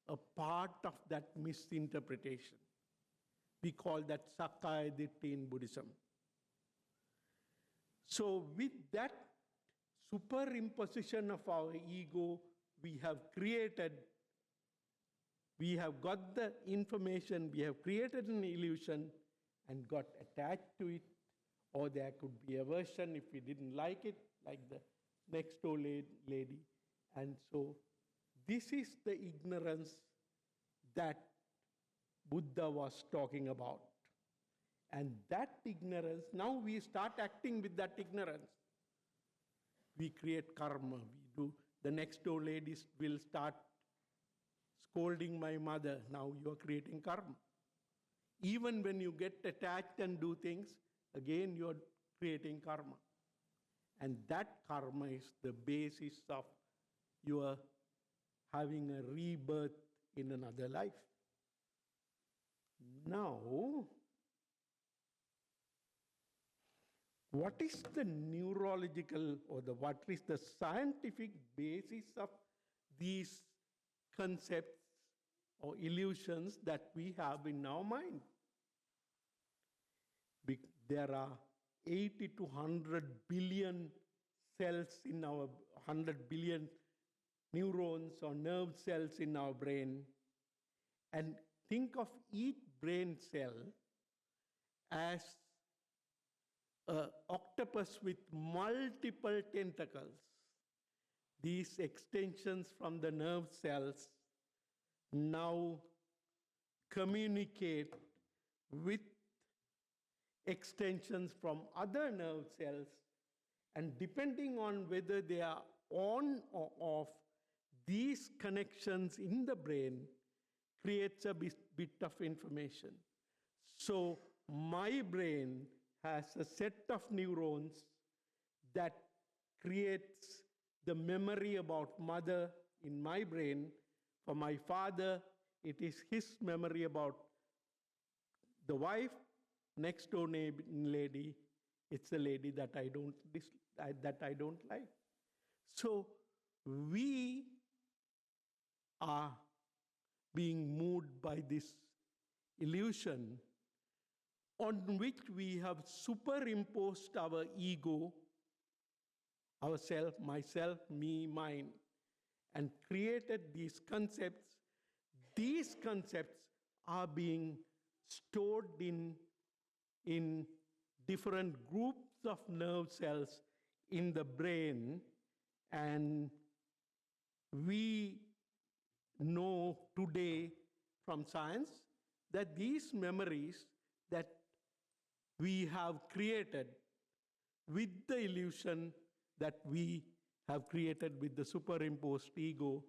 a part of that misinterpretation. We call that Sakaya Ditti in Buddhism. So with that superimposition of our ego, we have got the information, we have created an illusion and got attached to it, or there could be aversion if we didn't like it, like the next door lady. And so this is the ignorance that Buddha was talking about. And that ignorance, now we start acting with that ignorance. We create karma. The next door ladies will start scolding my mother. Now you are creating karma. Even when you get attached and do things, again you are creating karma. And that karma is the basis of your having a rebirth in another life. Now, what is the neurological or what is the scientific basis of these concepts or illusions that we have in our mind? There are 80 to 100 billion cells in our 100 billion neurons or nerve cells in our brain. And think of each brain cell as an octopus with multiple tentacles. These extensions from the nerve cells now communicate with extensions from other nerve cells, and depending on whether they are on or off, these connections in the brain creates a bit of information. So my brain has a set of neurons that creates the memory about mother in my brain. For my father, it is his memory about the wife. Next door lady, it's a lady that I don't like. So we are being moved by this illusion on which we have superimposed our ego, ourself, myself, me, mine, and created these concepts. These concepts are being stored in different groups of nerve cells in the brain, and we know today from science that these memories that we have created with the illusion that we have created with the superimposed ego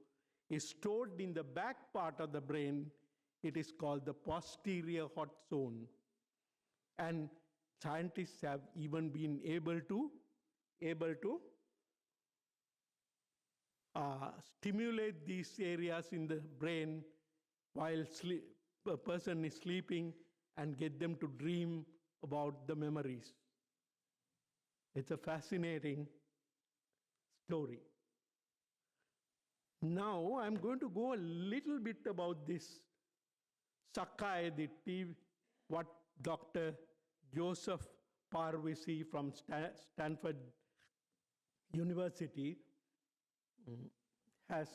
is stored in the back part of the brain. It is called the posterior hot zone. And scientists have even been able to stimulate these areas in the brain while a person is sleeping and get them to dream about the memories. It's a fascinating story. Now I'm going to go a little bit about this Sakaya Ditti, what Dr. Joseph Parvisi from Stanford University has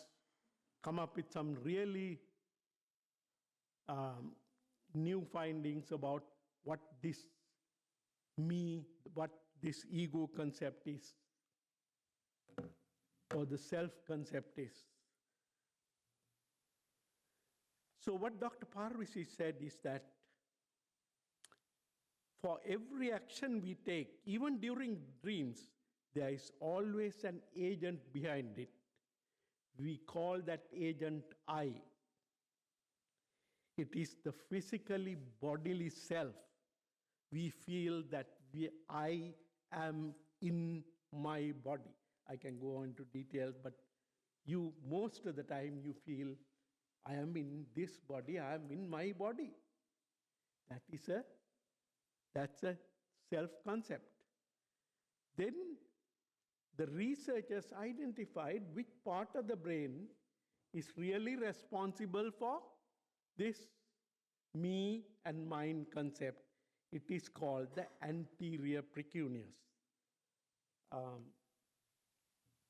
come up with some really new findings about what this ego concept is, or the self concept is. So what Dr. Parvisi said is that for every action we take, even during dreams, there is always an agent behind it. We call that agent I. It is the physically bodily self. We feel that I am in my body. I can go into details, but most of the time you feel, I am in this body, I am in my body. That's a self-concept. Then the researchers identified which part of the brain is really responsible for this me and mine concept. It is called the anterior precuneus.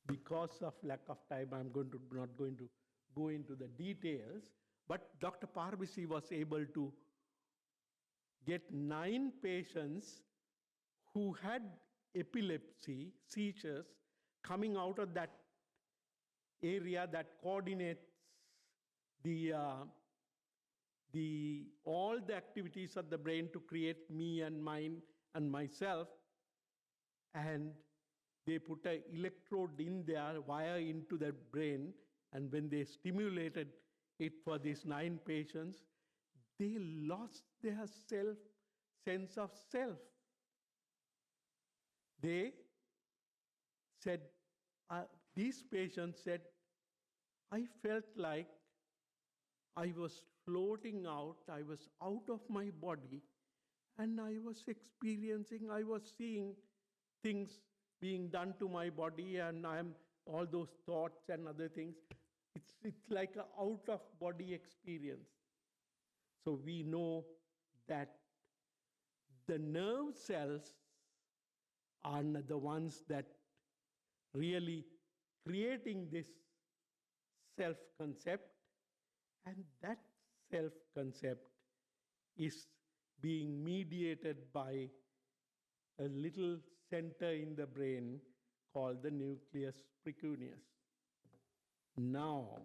Because of lack of time, I'm not going to go into the details, but Dr. Parvisi was able to get 9 patients who had epilepsy, seizures, coming out of that area that coordinates all the activities of the brain to create me and mine and myself, and they put an electrode in there, wire into the brain, and when they stimulated it for these 9 patients, they lost their sense of self. They said, these patients said, I felt like I was floating out, I was out of my body, and I was seeing things being done to my body, and all those thoughts and other things. It's like an out-of-body experience. So we know that the nerve cells are the ones that really creating this self-concept, and that self-concept is being mediated by a little center in the brain called the nucleus precuneus. Now,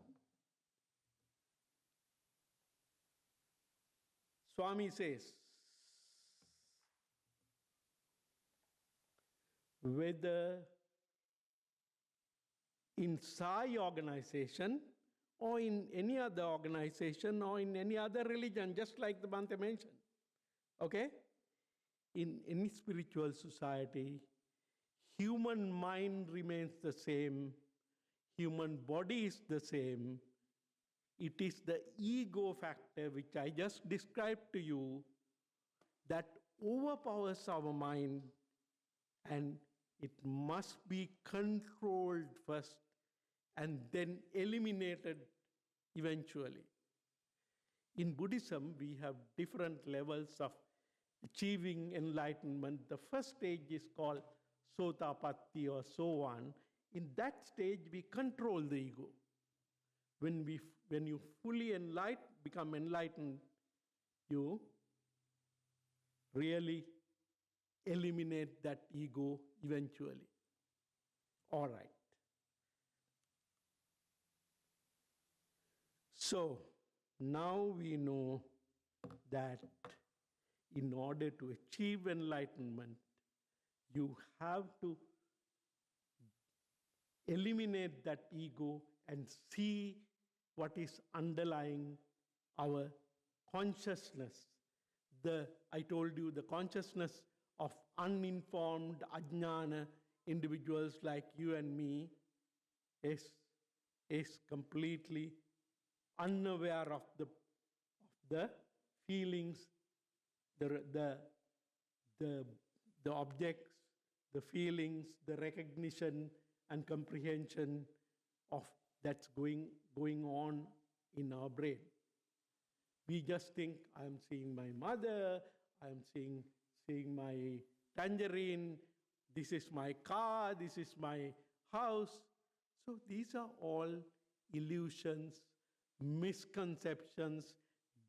Swami says, whether in SAI organization or in any other organization or in any other religion, just like the Bhante mentioned, okay? In any spiritual society, human mind remains the same, human body is the same. It is the ego factor, which I just described to you, that overpowers our mind, and it must be controlled first and then eliminated eventually. In Buddhism, we have different levels of achieving enlightenment. The first stage is called Sotapatti or Sovan. In that stage, we control the ego. When you fully become enlightened, you really eliminate that ego eventually. All right. So now we know that in order to achieve enlightenment, you have to eliminate that ego and see what is underlying our consciousness. I told you the consciousness of uninformed, ajnana individuals like you and me is completely unaware of the feelings, the objects, the feelings, the recognition and comprehension of that's going on in our brain. We just think, I'm seeing my mother, I'm seeing my tangerine, this is my car, this is my house. So these are all illusions, misconceptions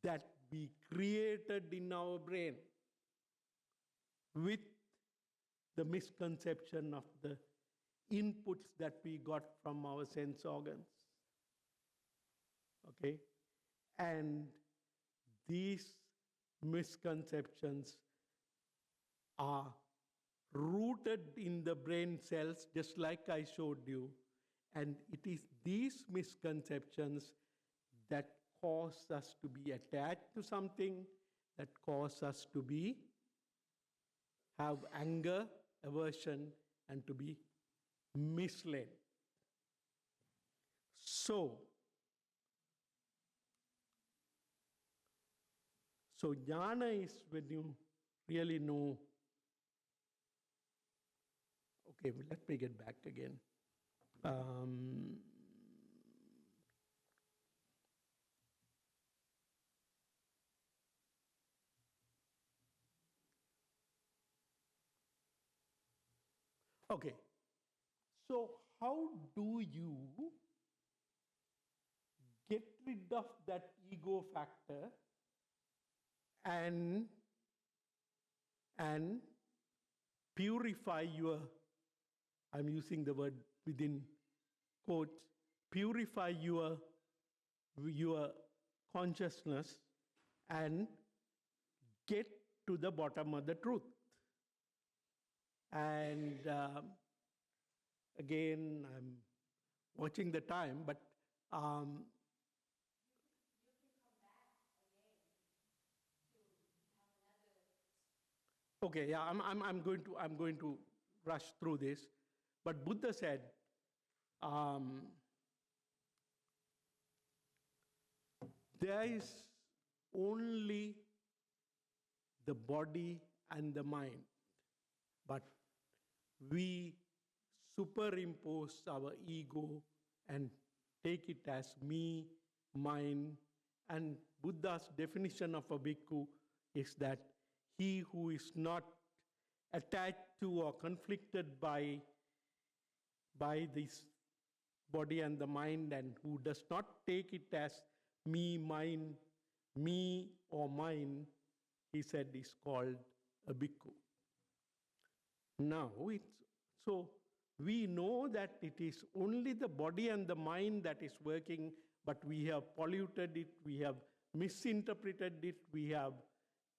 that we created in our brain with the misconception of the inputs that we got from our sense organs. Okay? And these misconceptions are rooted in the brain cells, just like I showed you. And it is these misconceptions that cause us to be attached to something, that cause us to have anger, aversion, and to be misled. So jnana is when you really know. Okay, well, let me get back again. Okay, so how do you get rid of that ego factor and purify your, I'm using the word within quotes, purify your consciousness and get to the bottom of the truth? And again, I'm watching the time, but okay, yeah, I'm going to rush through this. But Buddha said, there is only the body and the mind, but we superimpose our ego and take it as me, mine. And Buddha's definition of a bhikkhu is that he who is not attached to or conflicted by this body and the mind, and who does not take it as me, mine, me or mine, he said is called a bhikkhu. Now, so we know that it is only the body and the mind that is working, but we have polluted it, we have misinterpreted it, we have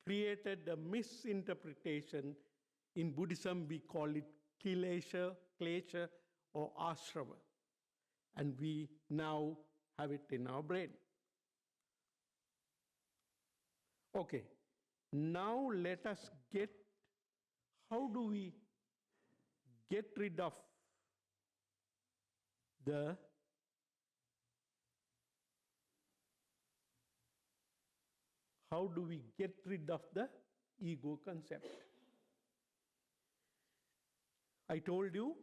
created a misinterpretation. In Buddhism, we call it klesha or ashrava. And we now have it in our brain. Okay, now let us how do we get rid of the ego concept? I told you,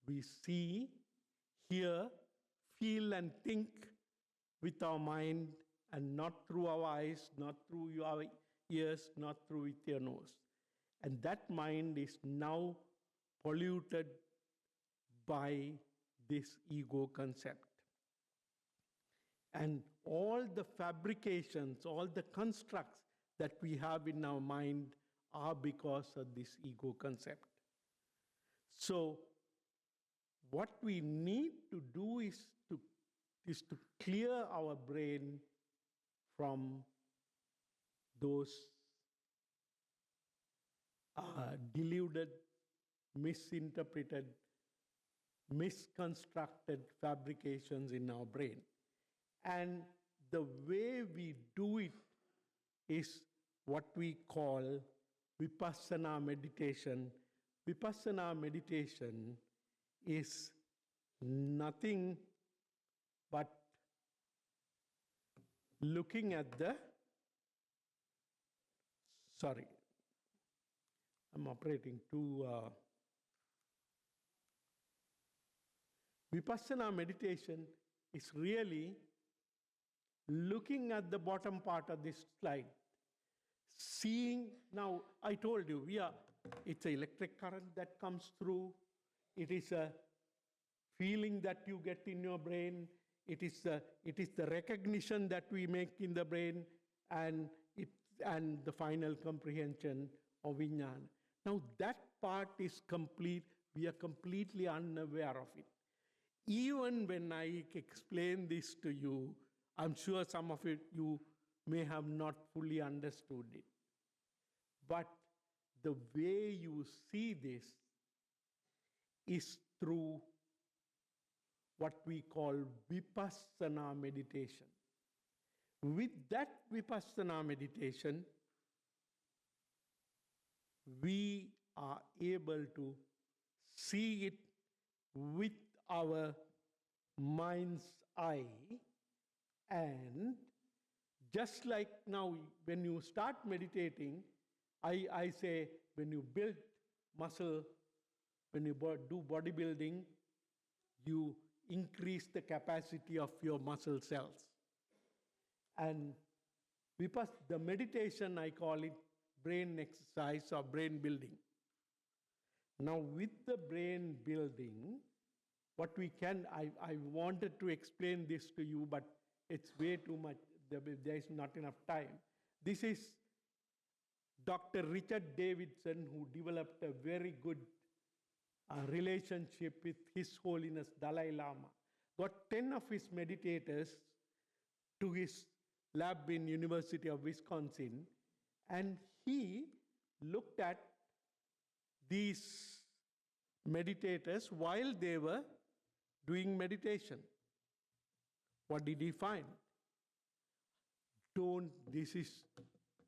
we see, hear, feel, and think with our mind, and not through our eyes, not through our ears, not through with your nose. And that mind is now polluted by this ego concept. And all the fabrications, all the constructs that we have in our mind are because of this ego concept. So what we need to do is to clear our brain from those deluded, misinterpreted, misconstructed fabrications in our brain. And the way we do it is what we call vipassana meditation. Vipassana meditation is nothing but looking at I'm operating too. Vipassana meditation is really looking at the bottom part of this slide. Seeing, now I told you, it's an electric current that comes through. It is a feeling that you get in your brain. It is the recognition that we make in the brain, and the final comprehension of vijnana. Now that part is complete. We are completely unaware of it. Even when I explain this to you, I'm sure some of it you may have not fully understood it. But the way you see this is through what we call vipassana meditation. With that vipassana meditation, we are able to see it with our mind's eye, and just like now when you start meditating, I say when you build muscle, when you do bodybuilding, you increase the capacity of your muscle cells. And the meditation, I call it brain exercise or brain building. Now with the brain building, what we can, I wanted to explain this to you, but it's way too much, there is not enough time. This is Dr. Richard Davidson, who developed a very good relationship with His Holiness Dalai Lama. Got 10 of his meditators to his lab in University of Wisconsin, and he looked at these meditators while they were doing meditation. What did he find? This is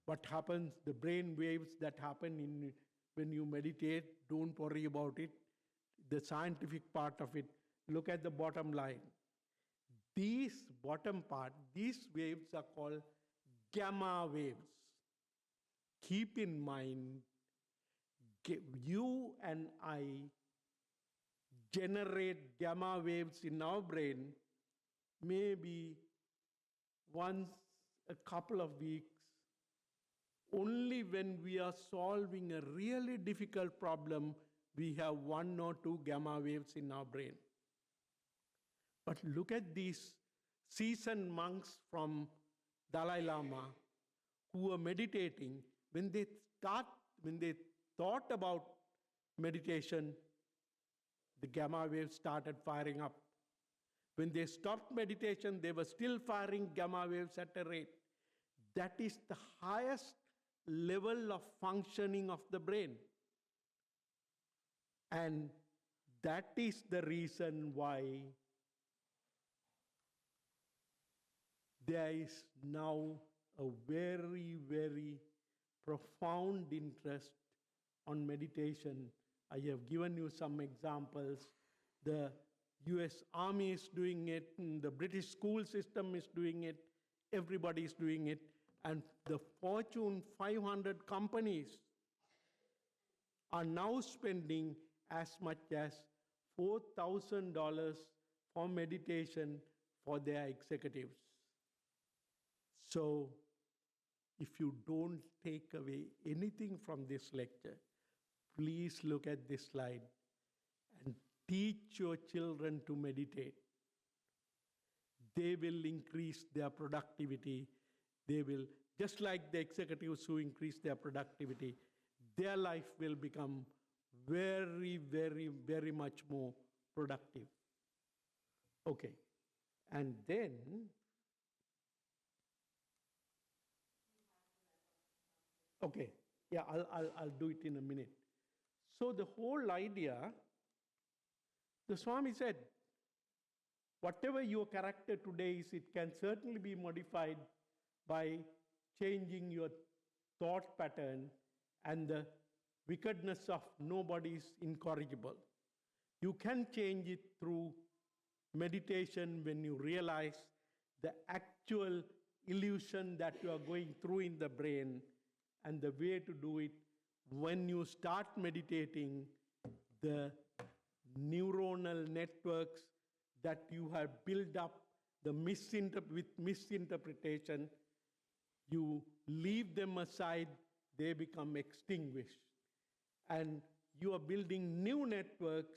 what happens, the brain waves that happen when you meditate, don't worry about it. The scientific part of it, look at the bottom line. These bottom part, these waves are called gamma waves. Keep in mind, you and I generate gamma waves in our brain maybe once a couple of weeks, only when we are solving a really difficult problem, we have 1 or 2 gamma waves in our brain. But look at these seasoned monks from Dalai Lama who are meditating. When they thought about meditation, the gamma waves started firing up. When they stopped meditation, they were still firing gamma waves at a rate. That is the highest level of functioning of the brain. And that is the reason why there is now a very, very profound interest on meditation. I have given you some examples. The US Army is doing it, and the British school system is doing it, everybody is doing it, and the Fortune 500 companies are now spending as much as $4,000 for meditation for their executives. So, if you don't take away anything from this lecture, please look at this slide and teach your children to meditate. They will increase their productivity. They will, just like the executives who increase their productivity, their life will become very, very, very much more productive. Okay, and then, okay, yeah, I'll do it in a minute. So the whole idea, the Swami said, whatever your character today is, it can certainly be modified by changing your thought pattern, and the wickedness of nobody is incorrigible. You can change it through meditation when you realize the actual illusion that you are going through in the brain, and the way to do it, when you start meditating, the neuronal networks that you have built up with misinterpretation, you leave them aside, they become extinguished. and you are building new networks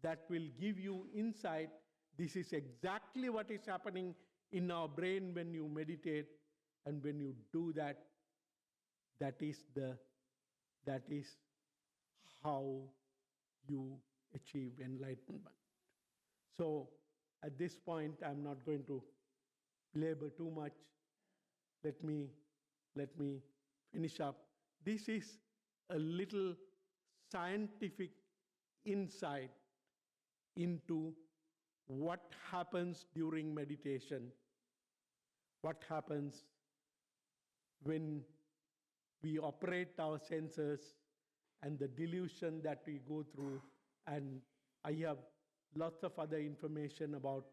that will give you insight. This is exactly what is happening in our brain when you meditate, and when you do that, that is how you achieve enlightenment. So at this point, I'm not going to labor too much. Let me finish up. This is a little scientific insight into what happens during meditation, what happens when we operate our senses, and the delusion that we go through. And I have lots of other information about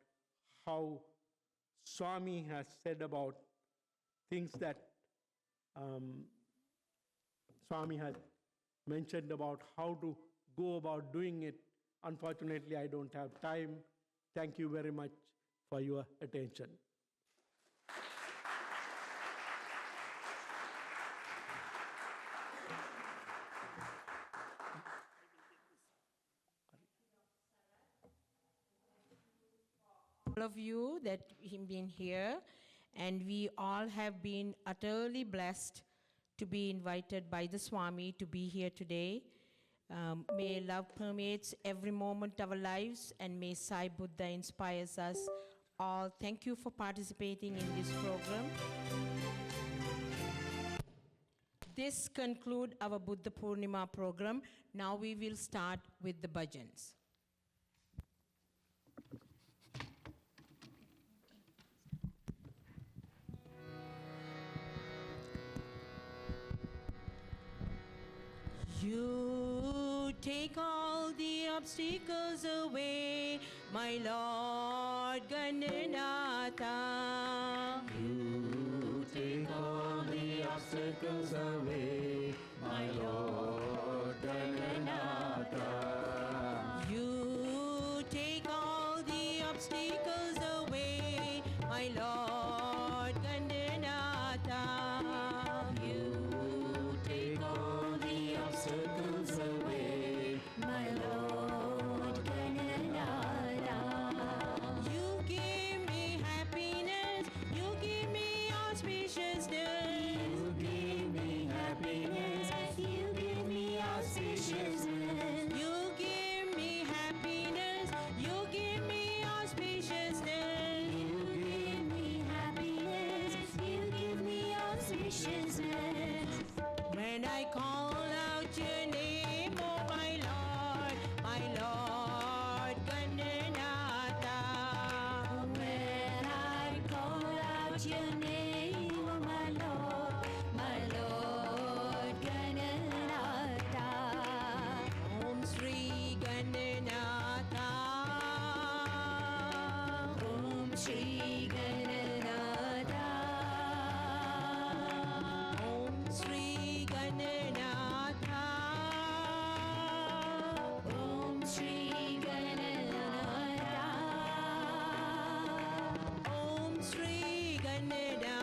how Swami has said about things that Swami has mentioned about how to go about doing it. Unfortunately, I don't have time. Thank you very much for your attention. All of you that have been here, and we all have been utterly blessed to be invited by the Swami to be here today. May love permeates every moment of our lives, and may Sai Buddha inspires us all. Thank you for participating in this program. This concludes our Buddha Purnima program. Now we will start with the bhajans. You take all the obstacles away, my Lord Gananatha. You take all the obstacles away, my Lord Gananatha. You take all the obstacles away, my Lord Gananatha. You take all the obstacles away, my Lord Gananatha. You give me happiness, you give me auspiciousness. You give me happiness, you give me auspiciousness. You give me happiness, you give me auspiciousness. You give me happiness, you give me auspiciousness. When I call out your name, oh my Lord Gananatha. When I call out your name, oh my Lord Gananatha. Om Sri Gananatha. Om Shri Gananatha. Om Sri Gananatha. Om Shri Gananatha. Om Sri Gananatha.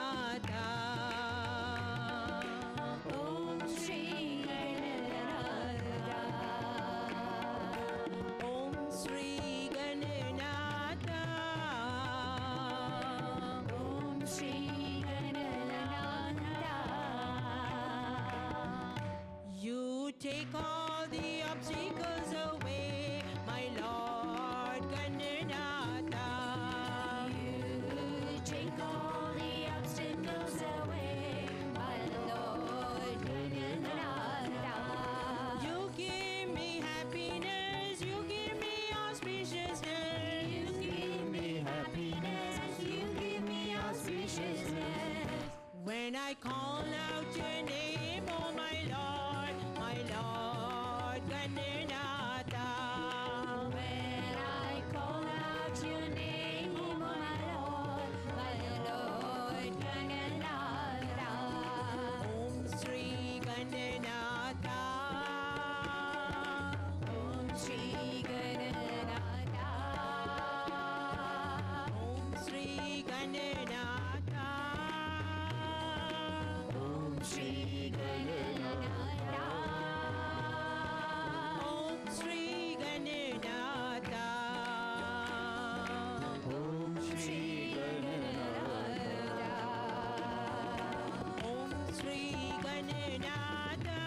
Gananatha.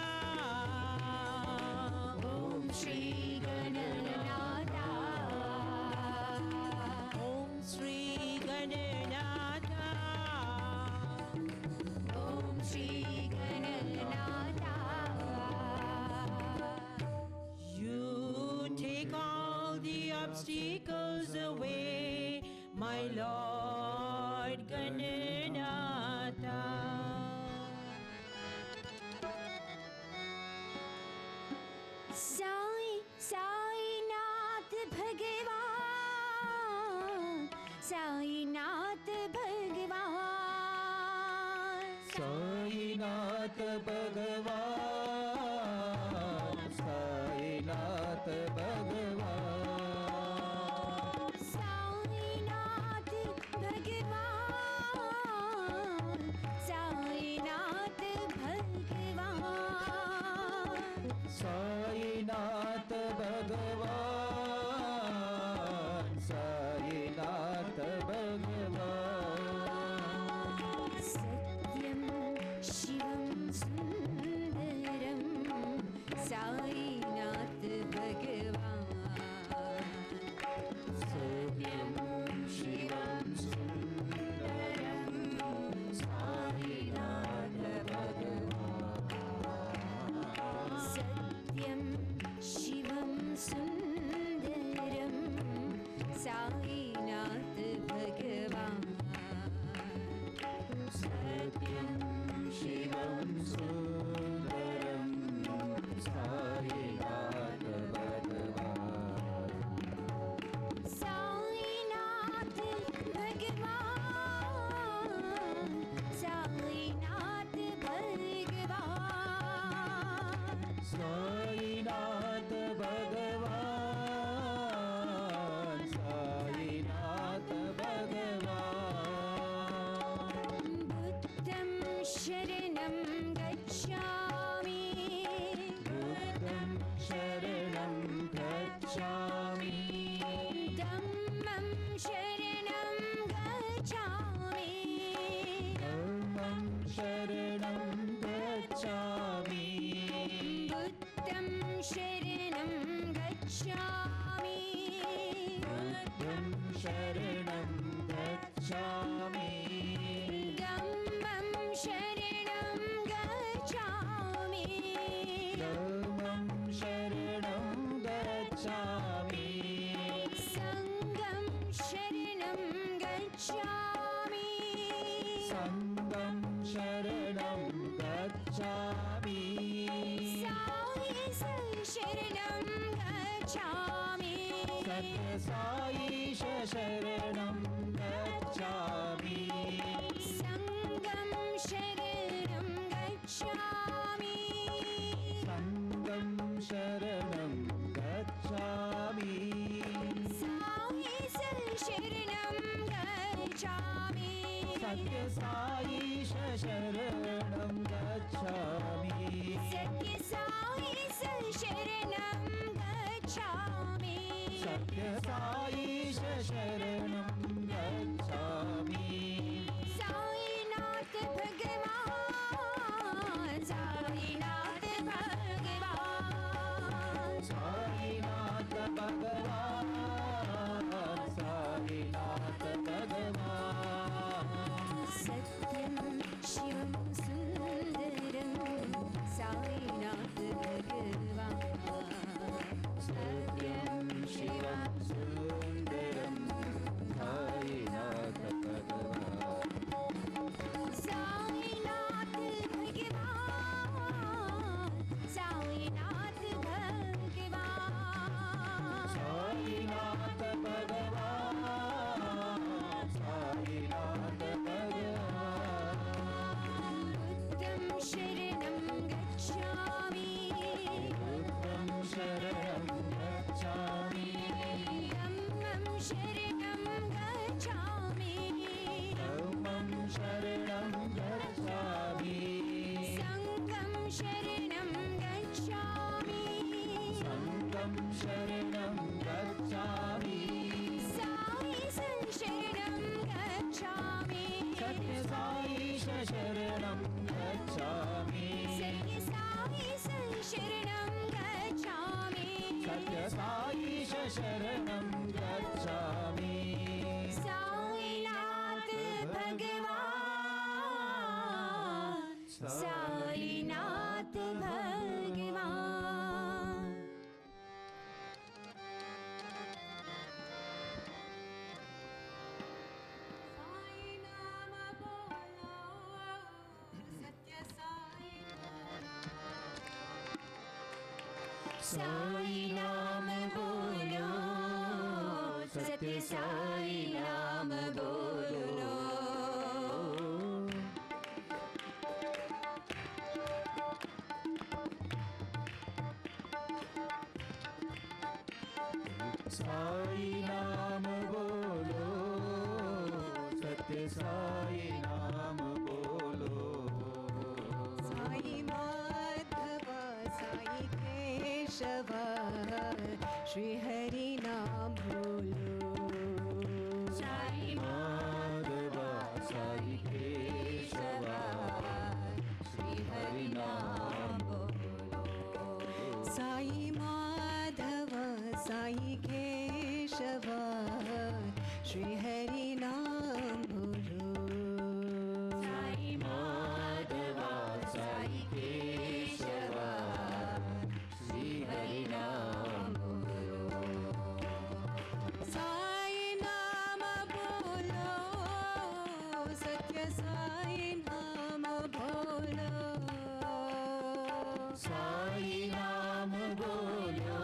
Om Shri Gananatha. Om Sri Gananatha. Om Shri Gananatha. You take all the obstacles away, my Lord Gananatha. Sainath भगवान, साईनाथ भगवान, साईनाथ भगवान, साईनाथ भगवान, साईनाथ भगवान, साईनाथ भगवान, साईनाथ भगवान, साईनाथ भगवान, सत्यं शिवं सुन्दरं, साईनाथ भगवान, सत्यं शिवं सुन्दरं, साईनाथ भगवान, सत्यं शिवं सुन्दरं, साईनाथ भगवान, सत्यं शिवं सुन्दरं, साईनाथ भगवान, साईनाथ भगवान, साईनाथ भगवान, साईनाथ भगवान, साईनाथ भगवान, बुद्धं शरणं गच्छामि, बुद्धं शरणं गच्छामि, धम्मं शरणं गच्छामि, धम्मं शरणं गच्छामि, बुद्धं शरणं गच्छामि, बुद्धं शरणं गच्छामि, धम्मं शरणं गच्छामि, धम्मं शरणं गच्छामि, सङ्गं शरणं गच्छामि, सङ्गं शरणं गच्छामि, साई शरणं गच्छामि, सत्यसाईश शरणं गच्छामि, सङ्गं शरणं गच्छामि, सङ्गं शरणं गच्छामि, साई शरणं गच्छामि, सत्यसाईश शरणं गच्छामि, सत्यसाई शरणं गच्छामि, सत्यसाईश शरणं गच्छामि, साईनाथ भगवान, साईनाथ भगवान, साईनाथ भगवान, साईनाथ भगवान, सत्यं शिवं सुन्दरं, साईनाथ भगवान, सत्यं शिवं सुन्दरं, साईनाथ भगवान, साईनाथ भगवान, साईनाथ भगवान, साईनाथ भगवान, साईनाथ भगवान, बुद्धं शरणं गच्छामि, बुद्धं शरणं गच्छामि, धम्मं शरणं गच्छामि, धम्मं शरणं गच्छामि, सङ्गं शरणं गच्छामि, सङ्गं शरणं गच्छामि, साई शरणं गच्छामि, सत्यसाईश शरणं गच्छामि, साई नाम बोलो सत्य साई नाम बोलो साई नाम बोलो सत्य साई नाम बोलो साई माधव साई केशव श्री हरि नाम बोलो साई माधव साई केशव श्री हरि नाम बोलो साई माधव साई केशव श्री हरि नाम बोलो साई माधव साई केशव श्री हरि नाम बोलो साई नाम बोलो सत्य साई नाम बोलो साई नाम बोलो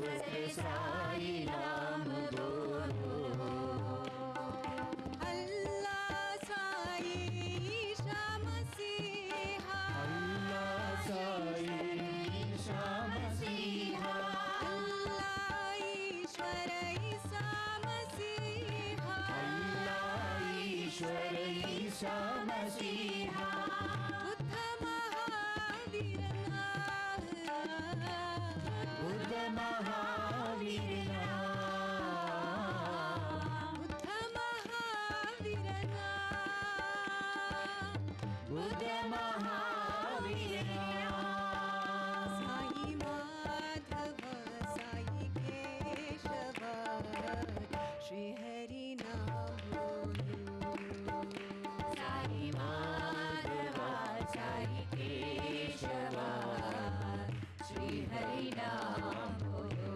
सत्य साई नाम बोलो अल्लाह साई ईशा मसीहा अल्लाह साई ईशा मसीहा अल्लाह ईश्वर ईसा मसीहा अल्लाह ईश्वर ईशा मसीहा बुद्ध महावीर बुद्ध महावीर बुद्ध महावीर बुद्ध महावीर साई माधव साई केशव श्री हरि नाम बोलो साई माधव साई केशव श्री हरि नाम बोलो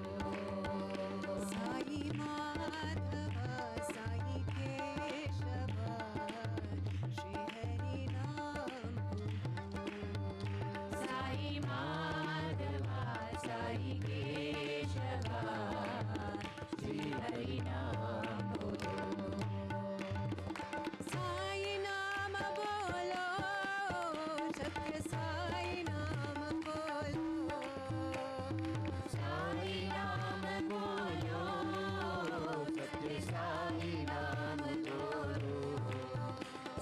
साई माधव साई केशव श्री हरि नाम बोलो साई माधव साई केशव श्री हरि नाम बोलो साई नाम बोलो सत्य साई नाम बोलो साई नाम बोलो सत्य साई नाम बोलो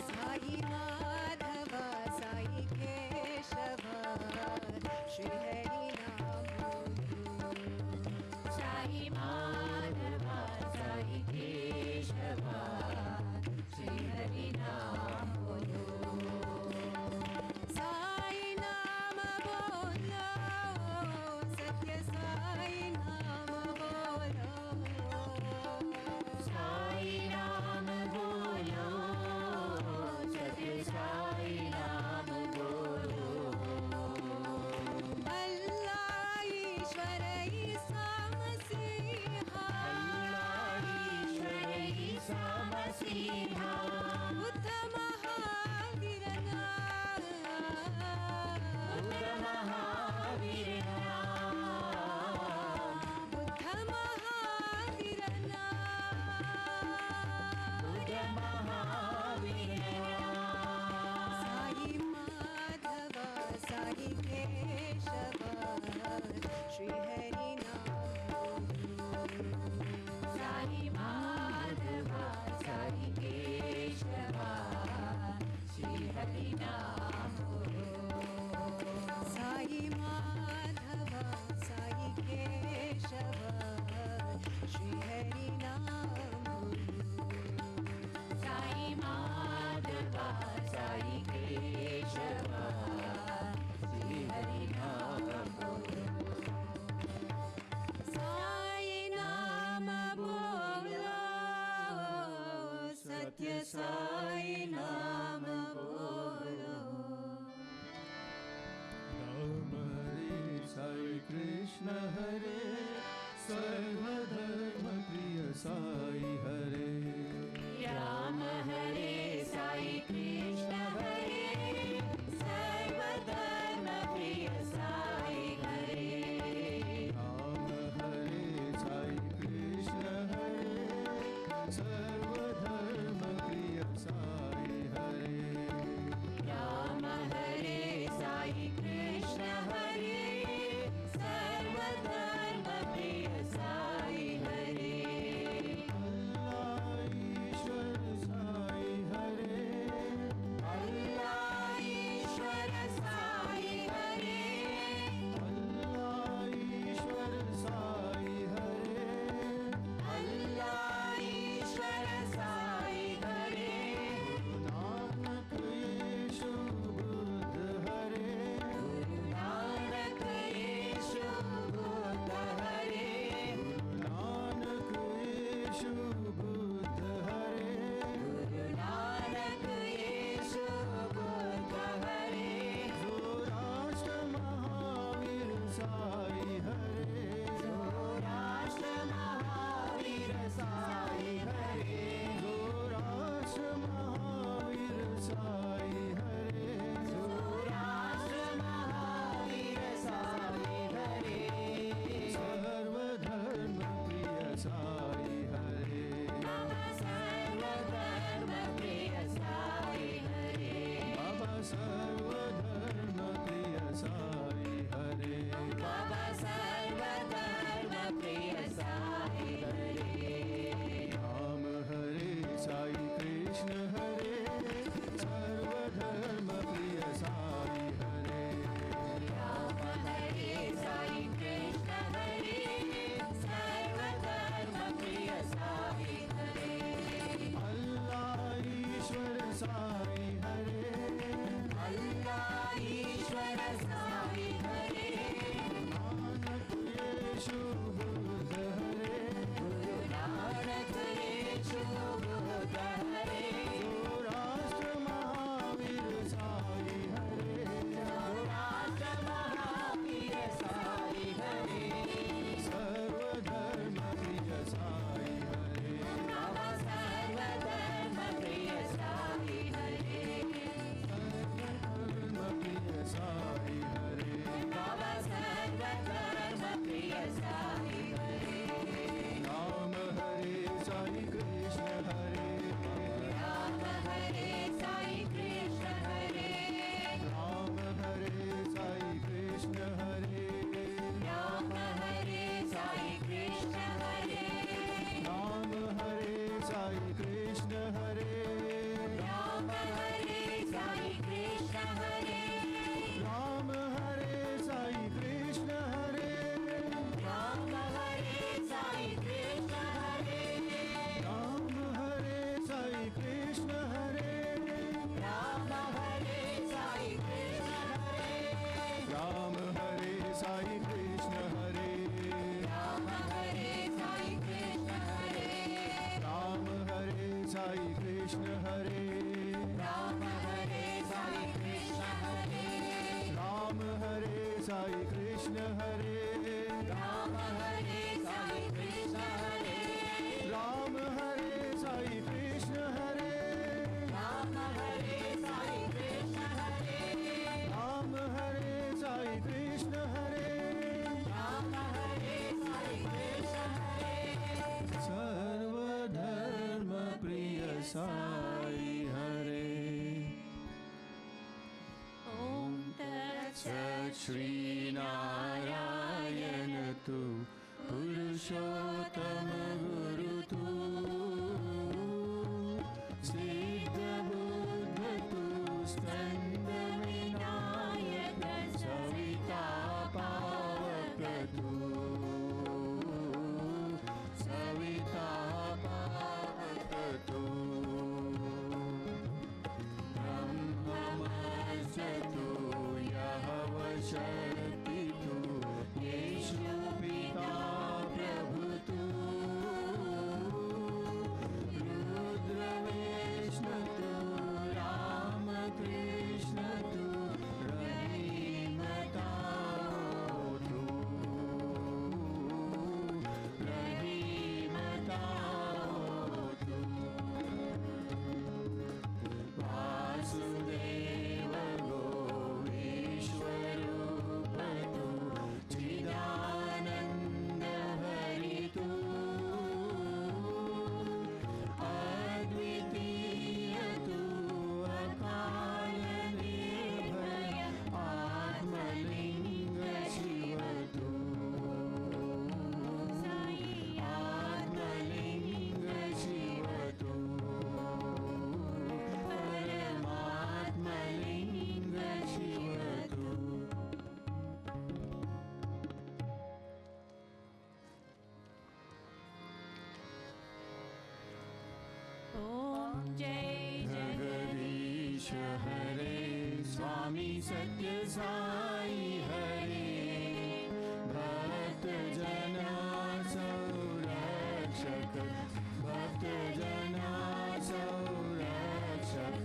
साई माधव साई केशव श्री हरि नाम बोलो साई माधव साई केशव श्री हरि नाम बोलो साई नाम बोलो सत्य साई नाम बोलो साई नाम बोलो सत्य साई नाम बोलो अल्लाह ईश्वर ईसा मसीहा अल्लाह ईश्वर ईसा मसीहा बुद्ध महावीर बुद्ध महावीर बुद्ध महावीर बुद्ध महावीर साई माधव साई केशव श्री हरि नाम बोलो साई माधव साई केशव श्री हरि नाम बोलो साई माधव साई केशव श्री हरि नाम बोलो साई माधव साई केशव श्री हरि नाम बोलो साई नाम बोलो सत्य साई नाम बोलो राम हरे साई कृष्ण हरे सर्वधर्म प्रिय साई हरे राम हरे साई कृष्ण हरे सर्वधर्म प्रिय साई हरे Sai Krishna Hare Rama Hare Sai Krishna Hare Rama Hare Sai Krishna Hare Rama Hare Sai Krishna Hare Rama Hare Sai Krishna Hare Rama Hare Sai Krishna Hare Rama Hare Sai Krishna Hare Rama Hare Sai Krishna Hare Sarva Dharma Priya Sai Hare Om Tat Sat Shri Narayana Tu Purushottama Guru Tu Siddha Buddha Tu Skanda Vinayaka Savita Pavaka Tu Savita Pavaka Tu Brahmamasya Shakti tu Yeshu Pita Prabhu tu Rudra Vishnu tu Rama Krishna tu Rahima Tao tu Rahima Tao tu Vasudeva Swami Satya Sai Hare Bhakta Jana Saurakshak Bhakta Jana Saurakshak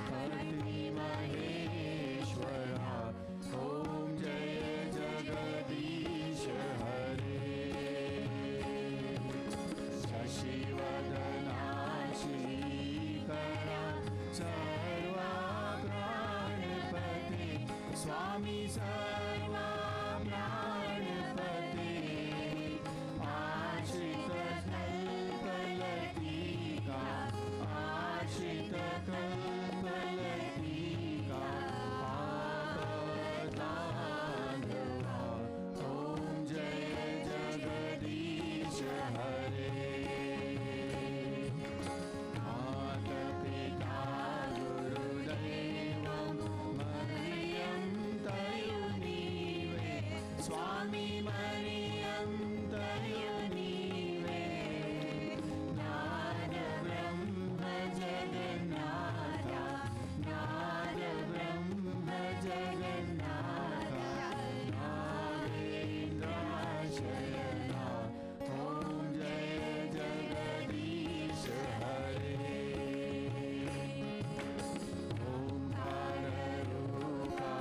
Pati Maheshwara Om Jaya Jagadish Hare Shashivadana Shikara Sarva Swami Sarva Pranapati Ashrita Kalpalatika Ashrita Kalpalatika Apavatandava Om Jaya Jagadish Hare Mata Pita Gurudevam Swami Mariam Tayunive Nada Brahma Jagannatha Nada Brahma Jagannatha Nagendra Shayana Om Jaya Jagadish Hare Om Hara Rupa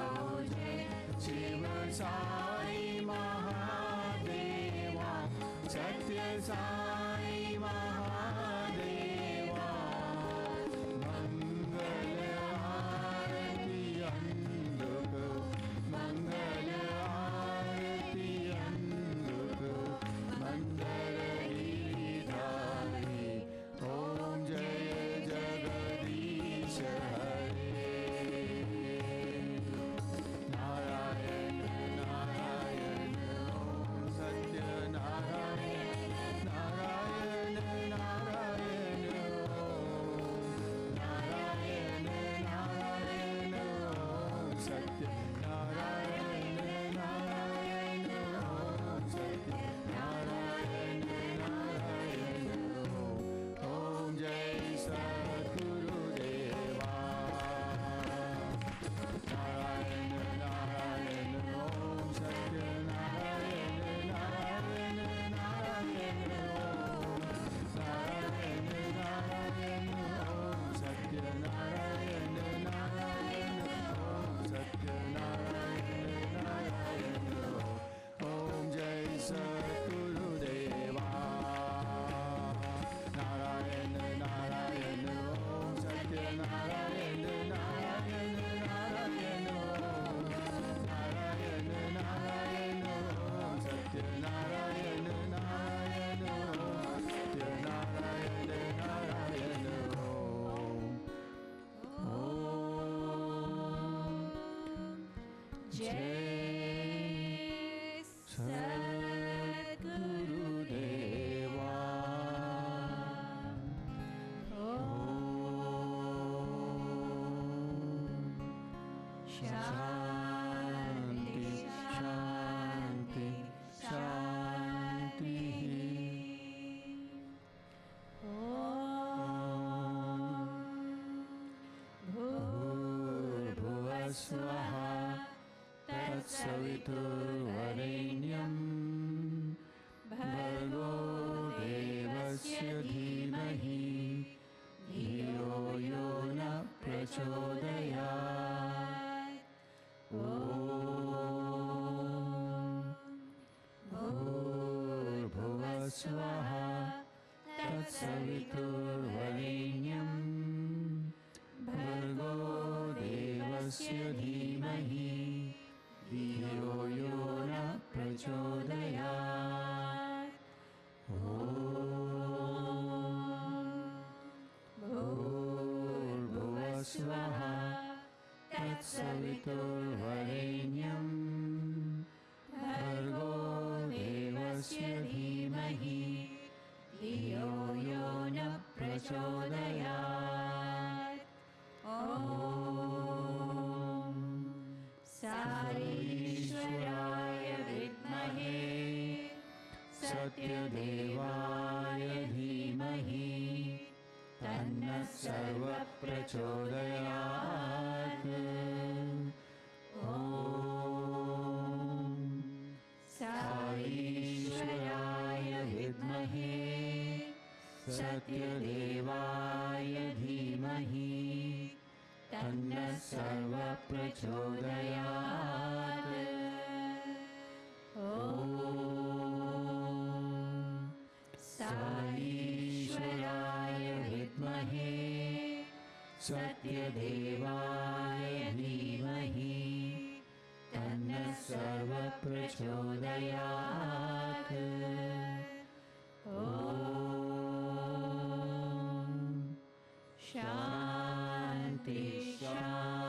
Jai Shiva Sai Mahadeva Satya Sai Mahadeva Mangala Arati Anduku Mangala Arati Anduku Mandala Giridhari Om Jaya Jagadish Hare Narayana Narayana Om Satya Narayana Narayana जय सद्गुरुदेवा शांति शांति शांति भूर्भुवः स्वः तत्सवितुर्वरेण्यं भर्गो देवस्य धीमहि धियो यो न प्रचोदयात् ॐ भूर्भुवः स्वः तत्सवितुर्वरेण्यं भर्गो देवस्य धीमहि धियो यो न प्रचोदयात् ॐ भूर्भुवः स्वः तत्सवितुर्वरेण्यं भर्गो देवस्य धीमहि धियो यो न प्रचोदयात् ॐ साईश्वराय विद्महे सत्यदेवाय धीमहि तन्नः सर्वः प्रचोदयात् ॐ साईश्वराय विद्महे सत्यदेवाय धीमहि तन्नः सर्वः प्रचोदयात् ॐ साईश्वराय विद्महे सत्यदेवाय धीमहि तन्नः सर्वः प्रचोदयात् ॐ शांति शांति